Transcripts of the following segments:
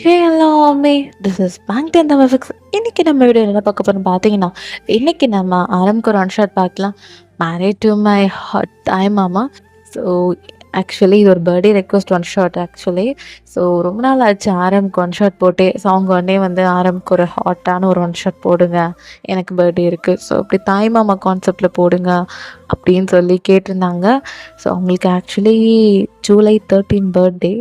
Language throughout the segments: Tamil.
ஹே எல்லாமே திஸ் இஸ் பேங்க் இந்த ஃபிக்ஸ். இன்னைக்கு நம்ம வீடியோ என்ன பார்க்க போறோம் பார்த்தீங்கன்னா, இன்னைக்கு நம்ம ஆரம்க்கு ஒரு ஒன் ஷாட் பார்க்கலாம். மேரிட் டு மை ஹாட் டைம் மாமா. ஸோ ஆக்சுவலி இது ஒரு birthday request one shot actually. So ரொம்ப நாள் ஆச்சு ஆரம்க்கு ஒன் ஷாட் போட்டு. ஸோ அவங்க உடனே வந்து ஆரம்க்கு ஒரு ஹாட்டான ஒரு ஒன் ஷாட் போடுங்க, எனக்கு பர்த்டே இருக்குது, ஸோ அப்படி தாய் மாமா கான்செப்டில் போடுங்க அப்படின்னு சொல்லி கேட்டிருந்தாங்க. ஸோ அவங்களுக்கு ஆக்சுவலி ஜூலை 13 பர்த்டே.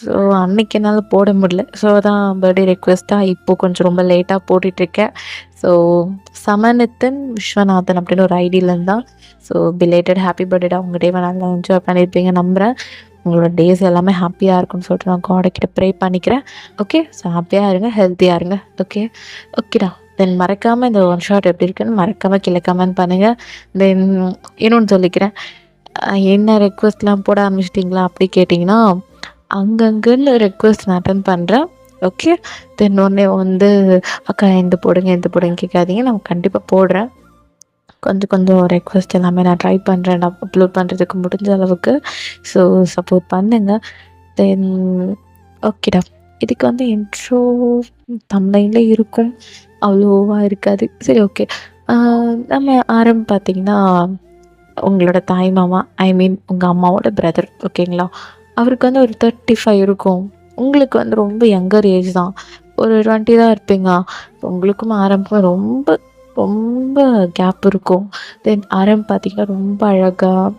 ஸோ அன்னைக்கு என்னால் போட முடியல. ஸோ அதான் பர்த்டே ரெக்வெஸ்ட்டாக இப்போது கொஞ்சம் ரொம்ப லேட்டாக போட்டுட்ருக்கேன். ஸோ சமநித்தன் விஸ்வநாதன் அப்படின்னு ஒரு ஐடியிலேருந்து தான். So belated happy birthday. அவங்க டேவை நல்லா என்ஜாய் பண்ணியிருப்பீங்க நம்புகிறேன். உங்களோட டேஸ் எல்லாமே ஹாப்பியாக இருக்கும்னு சொல்லிட்டு நான் காடக்கிட்ட ப்ரே பண்ணிக்கிறேன். ஓகே, ஸோ ஹாப்பியாக இருங்க, ஹெல்த்தியாக இருங்க. ஓகே ஓகேடா. தென் மறக்காமல் இந்த ஒன் ஷாட் எப்படி இருக்குன்னு மறக்காமல் கீழே கமெண்ட் பண்ணுங்கள். தென் இன்னொன்று சொல்லிக்கிறேன், என்ன ரெக்வெஸ்ட்லாம் போட ஆரம்பிச்சிட்டிங்களா அப்படி கேட்டிங்கன்னா, அங்கங்கன்னு ரெக்வெஸ்ட் நான் அட்டன் பண்ணுறேன். ஓகே, தென் ஒன்றே வந்து அக்கா எந்த போடுங்க கேட்காதீங்க, நான் கண்டிப்பாக போடுறேன். கொஞ்சம் கொஞ்சம் ரெக்வெஸ்ட் எல்லாமே நான் ட்ரை பண்ணுறேன், நான் அப்லோட் பண்ணுறதுக்கு முடிஞ்ச அளவுக்கு. ஸோ சப்போர்ட் பண்ணுங்கள். தென் ஓகேடா. இதுக்கு வந்து இன்ட்ரோ தமிழில் இருக்கும், அவ்வளோவா இருக்காது. சரி ஓகே. நம்ம பார்த்திங்கன்னா உங்களோட தாய் மாமா, ஐ மீன் உங்கள் அம்மாவோட பிரதர், ஓகேங்களா? அவருக்கு வந்து ஒரு 35 இருக்கும். உங்களுக்கு வந்து ரொம்ப யங்கர் ஏஜ் தான், ஒரு 20 தான் இருப்பீங்க. உங்களுக்கும் ஆரம்பம் ரொம்ப ரொம்ப கேப் இருக்கும். தென் பார்த்திங்கன்னா ரொம்ப அழகாக,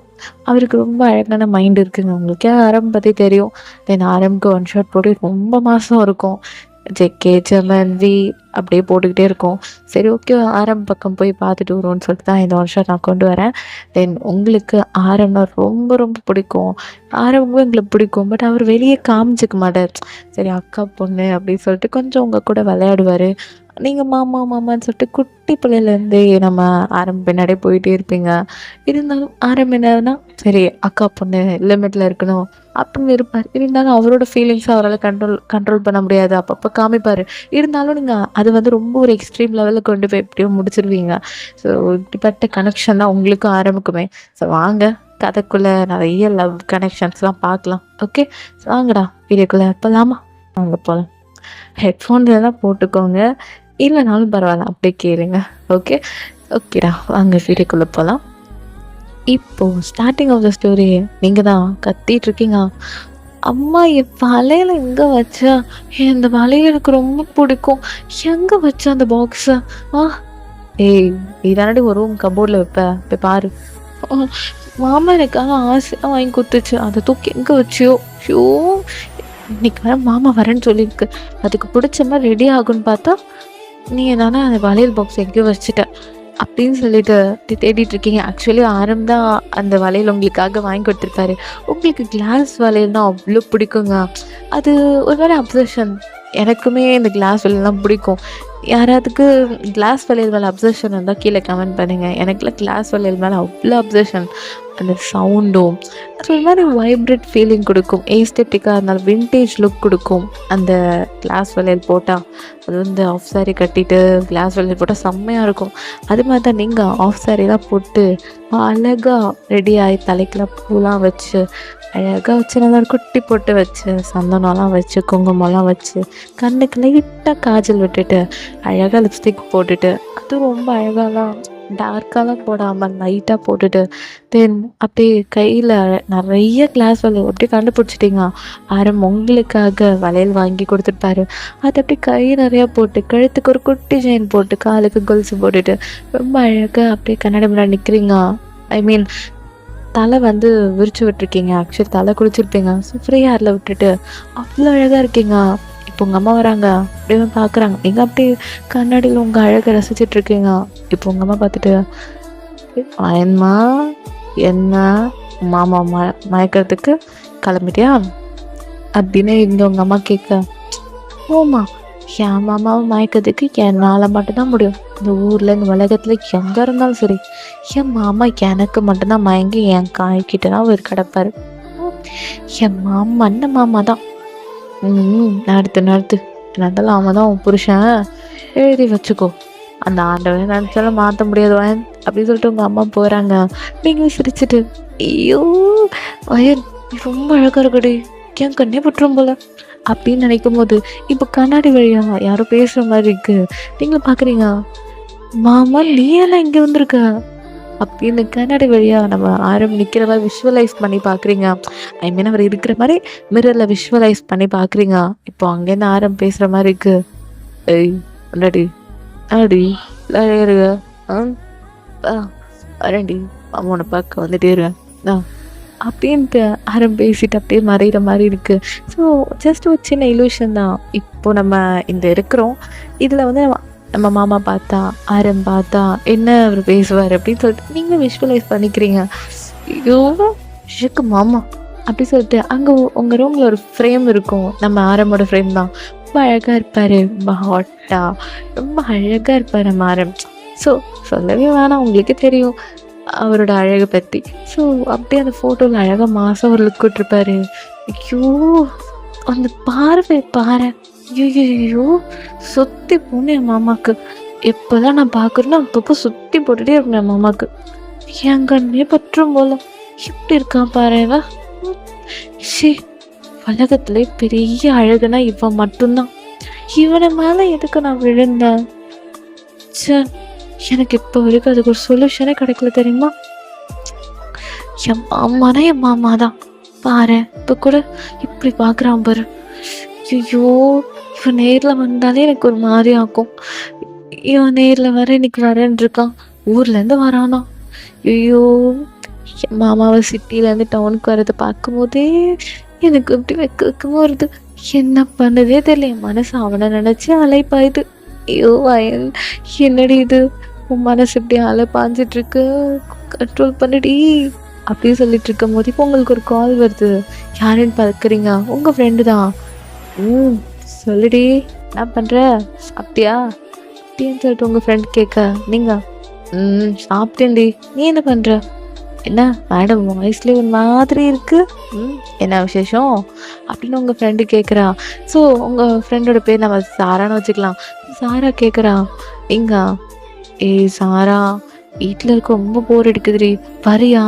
அவருக்கு ரொம்ப அழகான மைண்ட் இருக்குங்க. உங்களுக்கே பற்றி தெரியும். தென் ஒன் ஷாட் போட்டு ரொம்ப மாதம் இருக்கும். ஜெகே ஜமன்வி அப்படியே போட்டுக்கிட்டே இருக்கும். சரி ஓகே, பக்கம் போய் பார்த்துட்டு வருவோம்னு சொல்லிட்டு தான் இந்த வருஷம் நான் கொண்டு வரேன். தென் உங்களுக்கு ஆரம்னா ரொம்ப ரொம்ப பிடிக்கும். ஆரம்பமும் எங்களுக்கு பிடிக்கும், பட் அவர் வெளியே காமிச்சிக்க மாட்டார். சரி அக்கா பொண்ணு அப்படின்னு சொல்லிட்டு கொஞ்சம் உங்கள் கூட விளையாடுவார். நீங்கள் மாமா மாமான்னு சொல்லிட்டு குட்டி பிள்ளையிலேருந்தே நம்ம பின்னாடியே போயிட்டே இருப்பீங்க. இருந்தாலும் என்னதுன்னா சரி அக்கா பொண்ணு லிமிட்டில் இருக்கணும் அப்படின்னு இருப்பார். இருந்தாலும் அவரோட ஃபீலிங்ஸை அவரால் கண்ட்ரோல் பண்ண முடியாது, அப்பப்போ காமிப்பார். இருந்தாலும் நீங்கள் அது வந்து ரொம்ப ஒரு எக்ஸ்ட்ரீம் லெவலில் கொண்டு போய் எப்படியோ முடிச்சிருவீங்க. ஸோ இப்படிப்பட்ட கனெக்ஷன் தான் உங்களுக்கும் ஆரம்பிக்குமே. ஸோ வாங்க கதைக்குள்ளே நிறைய லவ் கனெக்ஷன்ஸ்லாம் பார்க்கலாம். ஓகே, ஸோ வாங்கடா வீடியோக்குள்ளே போகலாமா? வாங்க போகலாம். ஹெட்ஃபோன்ஸ் எல்லாம் போட்டுக்கோங்க, இல்லைனாலும் பரவாயில்ல அப்படியே கேளுங்க. ஓகே ஓகேடா, வாங்க வீடியோக்குள்ளே போகலாம். இப்போது ஸ்டார்டிங் ஆஃப் த ஸ்டோரி நீங்கள் தான் கத்திகிட்ருக்கீங்க, அம்மா என் வளையல் எங்கே வச்சா, இந்த வளையல் எனக்கு ரொம்ப பிடிக்கும், எங்கே வச்சா அந்த பாக்ஸை? ஏய் இதானடி ஒரு ரூம் கபோர்டில் வைப்பேன், போய் பாரு. மாமா எனக்காக ஆசையாக வாங்கி கொடுத்துச்சு, அதை தூக்கி எங்கே வச்சியோ? ஷோ இன்னைக்கு வர மாமா வரேன்னு சொல்லியிருக்கு, அதுக்கு பிடிச்ச மாதிரி ரெடி ஆகுன்னு பார்த்தா நீ தானே அந்த வளையல் பாக்ஸ் எங்கேயோ வச்சுட்ட அப்படின்னு சொல்லிட்டு தேடிட்டு இருக்கீங்க. ஆக்சுவலி தான் அந்த வளையல் உங்களுக்காக வாங்கி கொடுத்துருக்காரு. உங்களுக்கு கிளாஸ் வளையல்னால் அவ்வளோ பிடிக்குங்க. அது ஒரு மாதிரி அப்சஷன். எனக்குமே இந்த கிளாஸ் வளையல்லாம் பிடிக்கும். யாராவதுக்கு கிளாஸ் வளையல் மேலே அப்சஷன் இருந்தால் கீழே கமெண்ட் பண்ணுங்கள். எனக்குலாம் கிளாஸ் வளையல் மேலே அவ்வளோ அப்சஷன். அந்த சவுண்டும் அது ஒரு மாதிரி வைப்ரேட் ஃபீலிங் கொடுக்கும். ஏஸ்தட்டிக்காக இருந்தாலும் வின்டேஜ் லுக் கொடுக்கும் அந்த கிளாஸ் வளையல் போட்டால். அது வந்து ஆஃப் சாரி கட்டிட்டு கிளாஸ் வளையல் போட்டால் செம்மையாக இருக்கும். அது மாதிரி தான் நீங்கள் ஆஃப் சாரிலாம் போட்டு அழகாக ரெடி ஆகி தலைக்கெலாம் பூலாம் வச்சு அழகாக வச்சு நல்லா குட்டி போட்டு வச்சு சந்தனம்லாம் வச்சு குங்குமம்லாம் வச்சு கண்ணுக்கு லைட்டாக காஜல் விட்டுட்டு அழகாக லிப்ஸ்டிக் போட்டுட்டு, அதுவும் ரொம்ப அழகாலாம் டார்க்காலாம் போடாமல் லைட்டாக போட்டுட்டு, தென் அப்படியே கையில் நிறைய கிளாஸ் வளையல் அப்படியே கண்டுபிடிச்சிட்டிங்க. உங்களுக்காக வளையல் வாங்கி கொடுத்துருப்பாரு. அதை அப்படியே கை நிறையா போட்டு, கழுத்துக்கு ஒரு குட்டி செயின் போட்டு, காலுக்கு கொலுசு போட்டுட்டு ரொம்ப அழகாக அப்படியே கண்ணாடி முன்னாடி நிற்கிறீங்க. ஐ மீன் தலை வந்து விரிச்சு விட்டுருக்கீங்க. ஆக்சுவலி தலை குளிச்சிருப்பீங்க. ஸோ ஃப்ரீயாக அதில் விட்டுட்டு அவ்வளோ அழகாக இருக்கீங்க. இப்போ உங்கள் அம்மா வராங்க, அப்படியே பார்க்குறாங்க. நீங்கள் அப்படியே கண்ணாடியில் உங்கள் அழகை ரசிச்சிட்ருக்கீங்க. இப்போ உங்கள் அம்மா பார்த்துட்டு அயன்மா என்ன மாமா மயக்கிறதுக்கு கிளம்பிட்டியா அப்படின்னு இங்கே உங்கள் அம்மா கேட்க, ஓமா என் மாமாவை மயக்கிறதுக்கு என்னால் மட்டும்தான் முடியும். இந்த ஊரில் இந்த உலகத்தில் எங்கே இருந்தாலும் சரி, என் மாமா எனக்கு மட்டும்தான் மயங்கி என் காய்கிட்ட தான் அவர் கிடப்பார். என் மாமா அந்த மாமா தான். நடத்து இருந்தாலும் அவன் தான் உன் புருஷன், எழுதி வச்சுக்கோ. அந்த ஆண்டவன் நினச்சாலும் மாற்ற முடியாது வயன் அப்படின்னு சொல்லிட்டு உங்கள் அம்மா போகிறாங்க. நீங்கள் சிரிச்சிட்டு, ஐயோ வயன் நீ ரொம்ப அழகாக இருக்கடி, என் கண்ணே பட்டுரும் போல அப்படின்னு நினைக்கும்போது, இப்போ கண்ணாடி வழியா யாரோ பேசுற மாரி இருக்கு. நீங்களும் பார்க்குறீங்க, "மாமா நீ எல்லாம் இங்க வந்திருக்க?" அப்படின்னு கண்ணாடி வழியா நம்ம ஆரம் நிக்கிற மாரி விஷுவலைஸ் பண்ணி பார்க்குறீங்க. ஐ மீன் அவர் இருக்கிற மாரி மிரர்ல விஷுவலைஸ் பண்ணி பார்க்குறீங்க. இப்போ அங்கேருந்து ஆரம் பேசுற மாரி இருக்கு. "ஏய் என்னடி? என்னடி அழகா இருக்க? ஆ ஆ வரேன்டி. மாமா உன்ன பார்க்க வந்துட்டே இருக்கேன். ஆ." அப்படின்ட்டு ஆரம் பேசிட்டு அப்படியே மறையிற மாரி இருக்கு. ஸோ ஜஸ்ட் ஒரு சின்ன இல்யூஷன் தான். இப்போ நம்ம இந்த இருக்கிறோம். இதில வந்து நம்ம மாமா பார்த்தா, ஆரம் பார்த்தா என்ன அவரு பேசுவாரு அப்படின்னு சொல்லிட்டு நீங்களும் விஷுவலைஸ் பண்ணிக்கிறீங்க. ஐயோ! ஷுக்கு மாமா அப்படி சொல்லிட்டு அங்க உங்க ரூம்ல ஒரு ஃப்ரேம் இருக்கும். நம்ம ஆரமோட ஃப்ரேம் தான். ரொம்ப அழகா இருப்பாரு. ரொம்ப ஹாட்டா, ரொம்ப அழகா இருப்பாரு நம்ம ஆரம். ஸோ சொல்லவே வேணாம் உங்களுக்கே தெரியும் அவரோட அழக பத்தி. ஸோ அப்படியே அந்த ஃபோட்டோல அழகா மாசா ஒரு லுக் விட்டுருப்பாரு. ஐயோ! அந்த பார்வை பாரேன். ஐய்யய்யோ! சுத்தி போணும் என் மாமாக்கு. எப்பலாம் நான் பார்க்குறேனோ அப்பப்போ சுத்தி போட்டுட்டே இருக்கணும் என் மாமாக்கு. என் கண்ணே பற்றும் போல. எப்படி இருக்கான் பாரேன் இவன். ம். ச்சீ! உலகத்திலே பெரிய அழகுனா இவன் மட்டும்தான். இவன மேல எதுக்கு நான் விழுந்தேன்? ச்சே! எனக்கு இப்போ வரைக்கும் அதுக்கு ஒரு சொல்யூஷனே கிடைக்கல தெரியுமா? என் மாமானா என் மாமா தான். பாரேன் இப்போ கூட இப்படி பார்க்குறான் பாரு. ஐயோ! இவன் நேர்ல வந்தாலே எனக்கு ஒரு மாரி ஆகும். இவன் நேர்ல வேற இன்னைக்கு வரேன்னு இருக்கான். ஊர்லேருந்து வரானா. ஐயோ! என் மாமாவ சிட்டிலேருந்து டவுனுக்கு வரத பார்க்கும்போதே எனக்கு இப்படி வெக்க வெக்கமா வருது. என்ன பண்ணுதே தெரியல. என் மனசு அவனை நினைச்சு அலைப்பாயுது. ஐயோ! என்னடி இது? உன் மனசு இப்படி அலைப்பாஞ்சிட்டு இருக்கு. கண்ட்ரோல் பண்ணுடி. அப்படின்னு சொல்லிட்டு இருக்கும்போது இப்போ உங்களுக்கு ஒரு கால் வருது. யாருன்னு பார்க்குறீங்க? உங்க ஃப்ரெண்டு தான். ம். சொல்லுடி. என்ன பண்ற? சாப்பிட்டியா? அப்படின்னு சொல்லிட்டு உங்க ஃப்ரெண்ட் கேட்க, நீங்க சாப்பிட்டேன்டி. நீ என்ன பண்ற? என்ன மேடம் வாய்ஸ்லேயே ஒரு மாதிரி இருக்கு. என்ன விசேஷம்? அப்படின்னு உங்க ஃப்ரெண்டு கேட்குறா. ஸோ உங்க ஃப்ரெண்டோட பேர் நம்ம சாரான்னு வச்சுக்கலாம். சாரா கேட்குறா, எங்க ஏய் சாரா, வீட்டில் இருக்க ரொம்ப போர் அடிக்குதுடி, வரியா?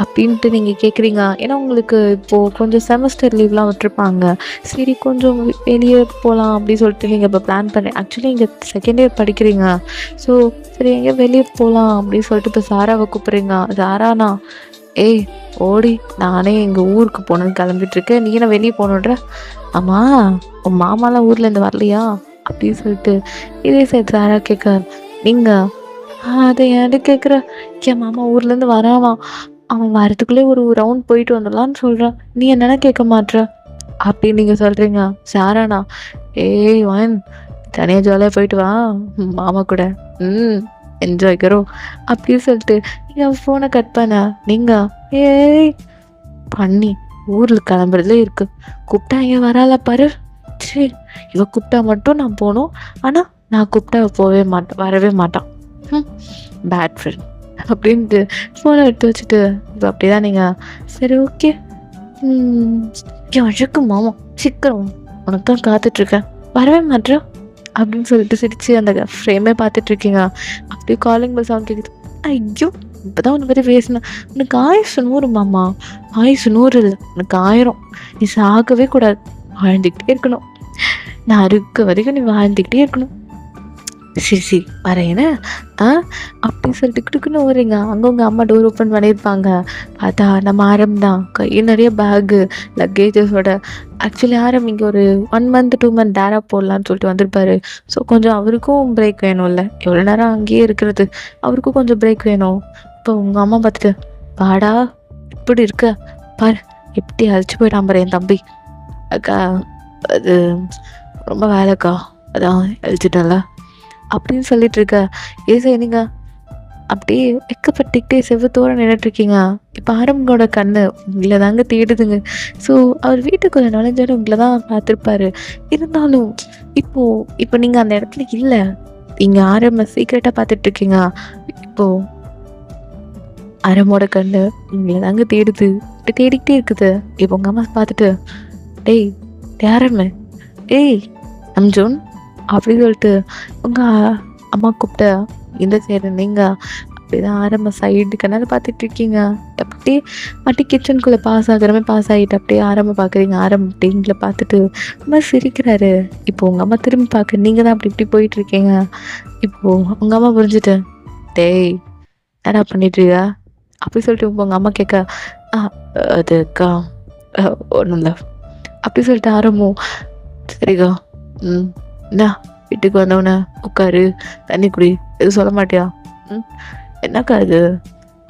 அப்படின்ட்டு நீங்கள் கேட்குறீங்க. ஏன்னா உங்களுக்கு இப்போது கொஞ்சம் செமஸ்டர் லீவ்லாம் விட்டுருப்பாங்க. சரி கொஞ்சம் வெளியே போகலாம் அப்படின்னு சொல்லிட்டு நீங்கள் இப்போ பிளான் பண்ணி ஆக்சுவலி இங்கே செகண்ட் இயர் படிக்கிறீங்க. ஸோ சரி எங்கேயோ வெளியே போகலாம் அப்படின்னு சொல்லிட்டு இப்போ சாராவை கூப்பிட்றீங்க. சாராண்ணா, ஏய் ஓடி, நானே எங்கள் ஊருக்கு போகணுன்னு கிளம்பிட்டுருக்கேன். நீ என்ன வெளியே போகணுன்ற? ஆமாம் உன் மாமாலாம் ஊர்லேருந்து வரலையா அப்படின்னு சொல்லிட்டு இதே சைடு சாரா கேட்க, நீங்கள் அதை ஏன்ட்டு கேட்குற? என் மாமா ஊர்லேருந்து வரானாம். அவன் வரதுக்குள்ளே ஒரு ரவுண்ட் போயிட்டு வந்துடலான்னு சொல்கிறான். நீ என்னென்ன கேட்க மாட்ற அப்படின்னு நீங்கள் சொல்கிறீங்க. சாராண்ணா, ஏய் வான் தனியாக ஜாலியாக போயிட்டு வா மாமா கூட. என்ஜாய் கரோ அப்படின்னு சொல்லிட்டு நீங்கள் ஃபோனை கட் பண்ண நீங்கள் ஏய் பண்ணி ஊரில் கிளம்புறதுல இருக்கு. கூப்பிட்டா இங்கே வரால பாரு. சரி இவ கூப்பிட்டா மட்டும் நான் போகணும். ஆனால் நான் கூப்பிட்டா போகவே மாட்டேன், வரவே மாட்டான். பேட் ஃப்ரெண்ட் அப்படின்ட்டு ஃபோனை எடுத்து வச்சுட்டு இப்போ அப்படி தான் நீங்கள் சரி ஓகே அழகு மாமா சீக்கிரம் உனக்கு தான் காத்துட்ருக்கேன், வரவே மாட்டேன் அப்படின்னு சொல்லிட்டு சிரித்து அந்த ஃப்ரேமே பார்த்துட்ருக்கீங்க. அப்படியே காலிங் பெல் சவுண்ட் கேட்குது. ஐயோ இப்போ தான் உன்னை பற்றி பேசினேன். உனக்கு ஆயுசு 100 மாமா. ஆயுசு 100 இல்லை, உனக்கு 1000. நீ சாகவே கூடாது, வாழ்ந்துக்கிட்டே இருக்கணும். நான் இருக்க வரைக்கும் நீ வாழ்ந்துக்கிட்டே இருக்கணும். சரி சரி வரேன்னு அப்படின்னு சொல்லிட்டு கிட்டுக்குன்னு வரீங்க. அங்கே உங்கள் அம்மா டோர் ஓப்பன் பண்ணியிருப்பாங்க. பார்த்தா நம்ம ஆரம் தான். கை நிறைய பேகு லக்கேஜஸோட. ஆக்சுவலி ஆரம் இங்கே ஒரு 1 month 2 month டேரா போடலான்னு சொல்லிட்டு வந்திருப்பாரு. ஸோ கொஞ்சம் அவருக்கும் பிரேக் வேணும்ல, எவ்வளோ நேரம் அங்கேயே இருக்கிறது, அவருக்கும் கொஞ்சம் பிரேக் வேணும். இப்போ உங்கள் அம்மா பார்த்துட்டு, பாடா இப்படி இருக்க பாரு, எப்படி அழைச்சி போயிட்டான் பாரு என் தம்பி. அக்கா அது ரொம்ப வேலைக்கா, அதான் அழிச்சிட்டல அப்படின்னு சொல்லிட்டு இருக்க. ஏசை நீங்க அப்படியே வெக்கப்பட்டுக்கிட்டே செவ்வத்தோடு நின்றுட்டுருக்கீங்க. இப்போ ஆரம்போட கண்ணு உங்களை தாங்க தேடுதுங்க. ஸோ அவர் வீட்டுக்குள்ளே நுழைஞ்சாலும் உங்களை தான் பார்த்துருப்பாரு. இருந்தாலும் இப்போ நீங்கள் அந்த இடத்துல இல்லை, நீங்கள் ஆரம்ப சீக்கிரட்டாக பார்த்துட்ருக்கீங்க. இப்போது ஆரம்போட கண்ணு உங்களை தாங்க தேடுது, இப்படி தேடிக்கிட்டே இருக்குது. இப்போ உங்கள் அம்மா பார்த்துட்டு, டேய் யாரம்மே, ஏய் அம்ஜோன் அப்படின்னு சொல்லிட்டு உங்கள் அம்மா கூப்பிட்ட இந்த சைடு நீங்கள் அப்படிதான் ஆரம்ப சைடு கண்ணால் பார்த்துட்ருக்கீங்க. அப்படியே அப்படியே கிச்சனுக்குள்ளே பாஸ் ஆகுறமே பாஸ் ஆகிட்டு அப்படியே ஆரம்ப பார்க்குறீங்க. ஆரம்ப அப்படிங்கள பார்த்துட்டு அம்மா சிரிக்கிறாரு. இப்போது உங்கள் அம்மா திரும்பி பார்க்க நீங்கள் தான் அப்படி இப்படி போயிட்டுருக்கீங்க. இப்போது உங்கள் அம்மா புரிஞ்சுட்டு, டேய் என்னடா பண்ணிட்டுருக்கா அப்படி சொல்லிட்டு உங்கள் அம்மா கேட்க, ஆ அதுக்கா ஒன்றும் இல்லை அப்படி சொல்லிட்டு ஆரம்பம், சரிக்கா என்ன வீட்டுக்கு வந்தவொடனே உட்காரு தண்ணி குடி எதுவும் சொல்ல மாட்டியா? என்னக்கா இது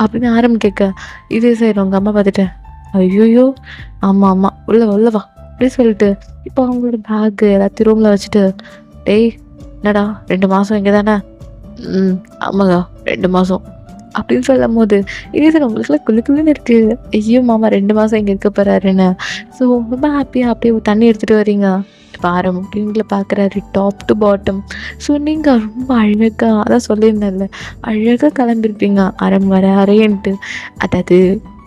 அப்படின்னு ஆரம்பம் கேட்க, இதே சரி உங்கள் அம்மா பார்த்துட்டேன், ஐயோயோ ஆமாம் ஆமாம் உள்ளவா அப்படி சொல்லிட்டு இப்போ அவங்களோட பேக்கு எல்லாத்தையும் ரூமில் வச்சுட்டு, டேய் என்னடா 2 மாதம் இங்கே தானே? ஆமாங்க 2 மாதம் அப்படின்னு சொல்லும் போது இதே சார் உங்களுக்குலாம் குழுக்குள்ளுன்னு இருக்குது. ஐயோ மாமா 2 மாதம் இங்கே இருக்க போகிறாருன்னு. ஸோ ரொம்ப ஹாப்பியாக அப்படியே தண்ணி எடுத்துகிட்டு வரீங்க. இப்போ அப்படிங்கள பார்க்குறாரு டாப் டு பாட்டம். ஸோ நீங்கள் ரொம்ப அழகாக அதான் சொல்லியிருந்தேன்ல, அழகாக கிளம்பிருப்பீங்க ஆரம் வராரேன்ட்டு. அதாவது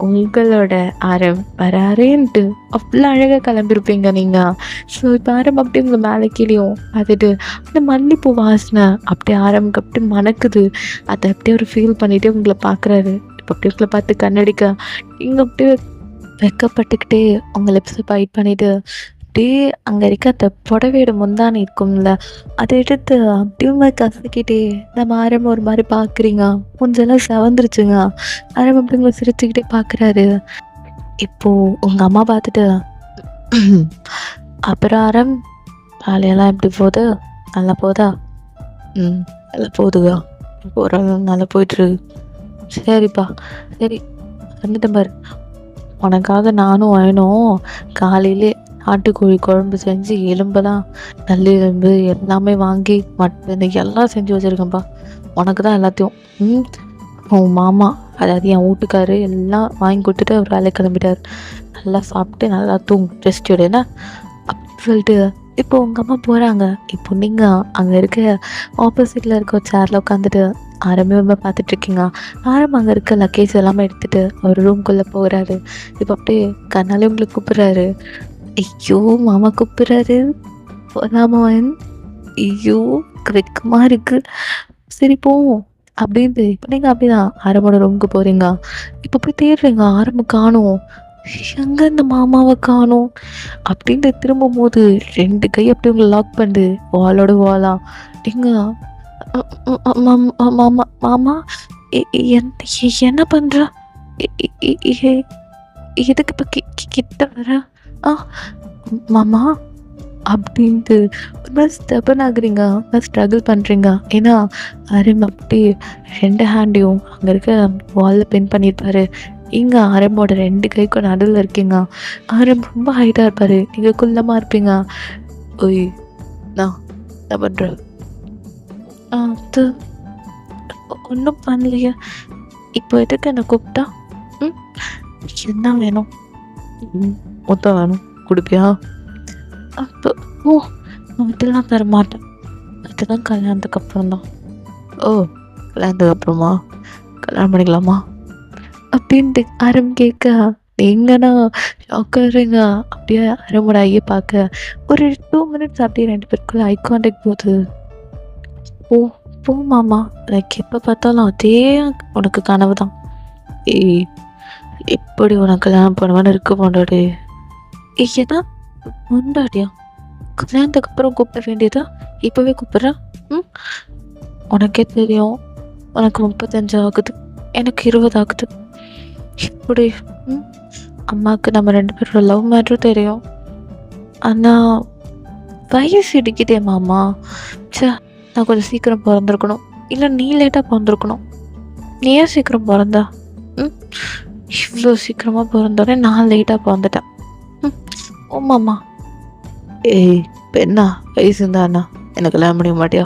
உங்களோட ஆரம் வராரேன்ட்டு அவ்வளோ அழகாக கிளம்பிருப்பீங்க நீங்கள். ஸோ இப்போ ஆரம் அப்படியே உங்களை மேலே கீழேயும் பார்த்துட்டு அந்த மல்லிப்பூ வாசனை அப்படியே ஆரம்புக்கு அப்படியே மணக்குது. அதை அப்படியே ஒரு ஃபீல் பண்ணிகிட்டே உங்களை பார்க்குறாரு. இப்போ அப்படியே உங்களை பார்த்து கண்ணடிக்க நீங்கள் அப்படியே வெக்கப்பட்டுக்கிட்டே உங்கள் லிப்ஸை பைட் பண்ணிவிட்டு அப்படியே அங்கே இருக்க அந்த புடவையோட முந்தானி இருக்கும்ல அதை எடுத்து அப்படியுமே கசக்கிட்டே நம்ம ஆரம்பம் ஒரு மாதிரி பார்க்குறீங்க. கொஞ்செல்லாம் செவந்துருச்சுங்க. ஆரம்பம் அப்படி உங்களை சிரிச்சுக்கிட்டே பார்க்குறாரு. இப்போது உங்கள் அம்மா பார்த்துட்டு, அப்புறம் ஆரம் வேலையெல்லாம் எப்படி போகுது? நல்லா போதா? நல்லா போகுதுக்கா, ஓரளவு நல்லா போயிட்டுருக்கு. சரிப்பா சரி வந்துட்டேன் பாரு, உனக்காக நானும் வேணும் காலையிலே நாட்டுக்கோழி குழம்பு செஞ்சு எலும்பெல்லாம் நல்லெலும்பு எல்லாமே வாங்கி மட்டன் எல்லாம் செஞ்சு வச்சுருக்கேன்ப்பா. உனக்கு தான் எல்லாத்தையும். உன் மாமா அதாவது என் வீட்டுக்காரு எல்லாம் வாங்கி கொடுத்துட்டு அவர் வேலைக்கு கிளம்பிட்டார். நல்லா சாப்பிட்டு நல்லா ரெஸ்ட் எடுனா அப்படின்னு சொல்லிட்டு இப்போ உங்கள் அம்மா போகிறாங்க. இப்போ நீங்கள் அங்கே இருக்க ஆப்போசிட்டில் இருக்க ஒரு சேரில் உட்காந்துட்டு ஆரம்பமாக பார்த்துட்ருக்கீங்க. அங்கே இருக்க லக்கேஜ் எல்லாமே எடுத்துகிட்டு அவர் ரூம்குள்ளே போகிறாரு. இப்போ அப்படியே கண்ணாலே உங்களை கூப்பிட்றாரு. ஐயோ மாமா கூப்பிட்றாரு போலாமாவன், ஐயோ வெக்கமாக இருக்குது, சரி போவோம் அப்படின்ட்டு இப்போ நீங்கள் அப்படிதான் ஆரம்போட ரூமுக்கு போகிறீங்க. இப்போ போய் தேடுறீங்க, ஆரம்பம் காணும். எங்கே இந்த மாமாவை காணும் அப்படின்ட்டு திரும்பும் போது 2 கை அப்படி உங்களை லாக் பண்ணிட்டு வாலோட வாலா நீங்கள் மாமா மாமா என்ன பண்ணுறா, எதுக்கு இப்போ கிட்ட வர மாமா அப்படின்ட்டு ரொம்ப ஸ்டெபன் ஆகுறீங்க, ஸ்ட்ரகிள் பண்ணுறீங்க. ஏன்னா அரம் அப்படி 2 ஹேண்டையும் அங்கே இருக்க வாலில் பின் பண்ணியிருப்பாரு. இங்கே ஆரம்போட 2 கைக்கும் நடுவில் இருக்கீங்க. ஆரம் ரொம்ப ஹைட்டாக இருப்பார், நீங்கள் குள்ளமாக இருப்பீங்க. ஓய் நான் என்ன பண்ணுறேன்? அது ஒன்றும் பண்ணலையே. இப்போ எதுக்கு என்னை கூப்பிட்டா? என்ன வேணும்? மொத்தம் வேணும், கொடுப்பியா? அப்போ இதெல்லாம் தரமாட்டேன், அதுதான் கல்யாணத்துக்கு அப்புறம் தான். ஓ கல்யாணத்துக்கு அப்புறமா? கல்யாணம் பண்ணிக்கலாமா அப்படின்ட்டு ஆரம் கேட்க நீங்கன்னா உட்காருங்க. அப்படியே அரமோட ஐயை பார்க்க ஒரு 2 மினிட்ஸ் அப்படியே 2 பேருக்குள்ள ஐ கான்டாக்ட் போகுது. போ மாமா, லைக் எப்போ பார்த்தாலும் அதே உனக்கு கனவு தான். ஏய் எப்படி உனக்கு கல்யாணம் பண்ணுவேன்னு இருக்க மாட்டாடி. ஏன்னா முண்டாடியா கல்யாணத்துக்கு அப்புறம் கூப்பிட வேண்டியதா இப்போவே கூப்பிட்றேன்? உனக்கே தெரியும் உனக்கு 35 ஆகுது, எனக்கு 20 ஆகுது. இப்படி அம்மாவுக்கு நம்ம 2 பேரோட லவ் மேட்டரும் தெரியும். ஆனால் வயசு இடிக்குதே மாமா. நான் கொஞ்சம் சீக்கிரம் பிறந்திருக்கணும், இல்லை நீ லேட்டாக பிறந்திருக்கணும். நீ ஏன் சீக்கிரம் பிறந்தா? இவ்வளோ சீக்கிரமாக பிறந்தோடனே நான் லேட்டாக பிறந்துட்டேன். ஓமாம்மா. ஏய் பெண்ணா வயசு இருந்தாண்ணா எனக்கு கல்யாணம் பண்ணிக்க மாட்டியா?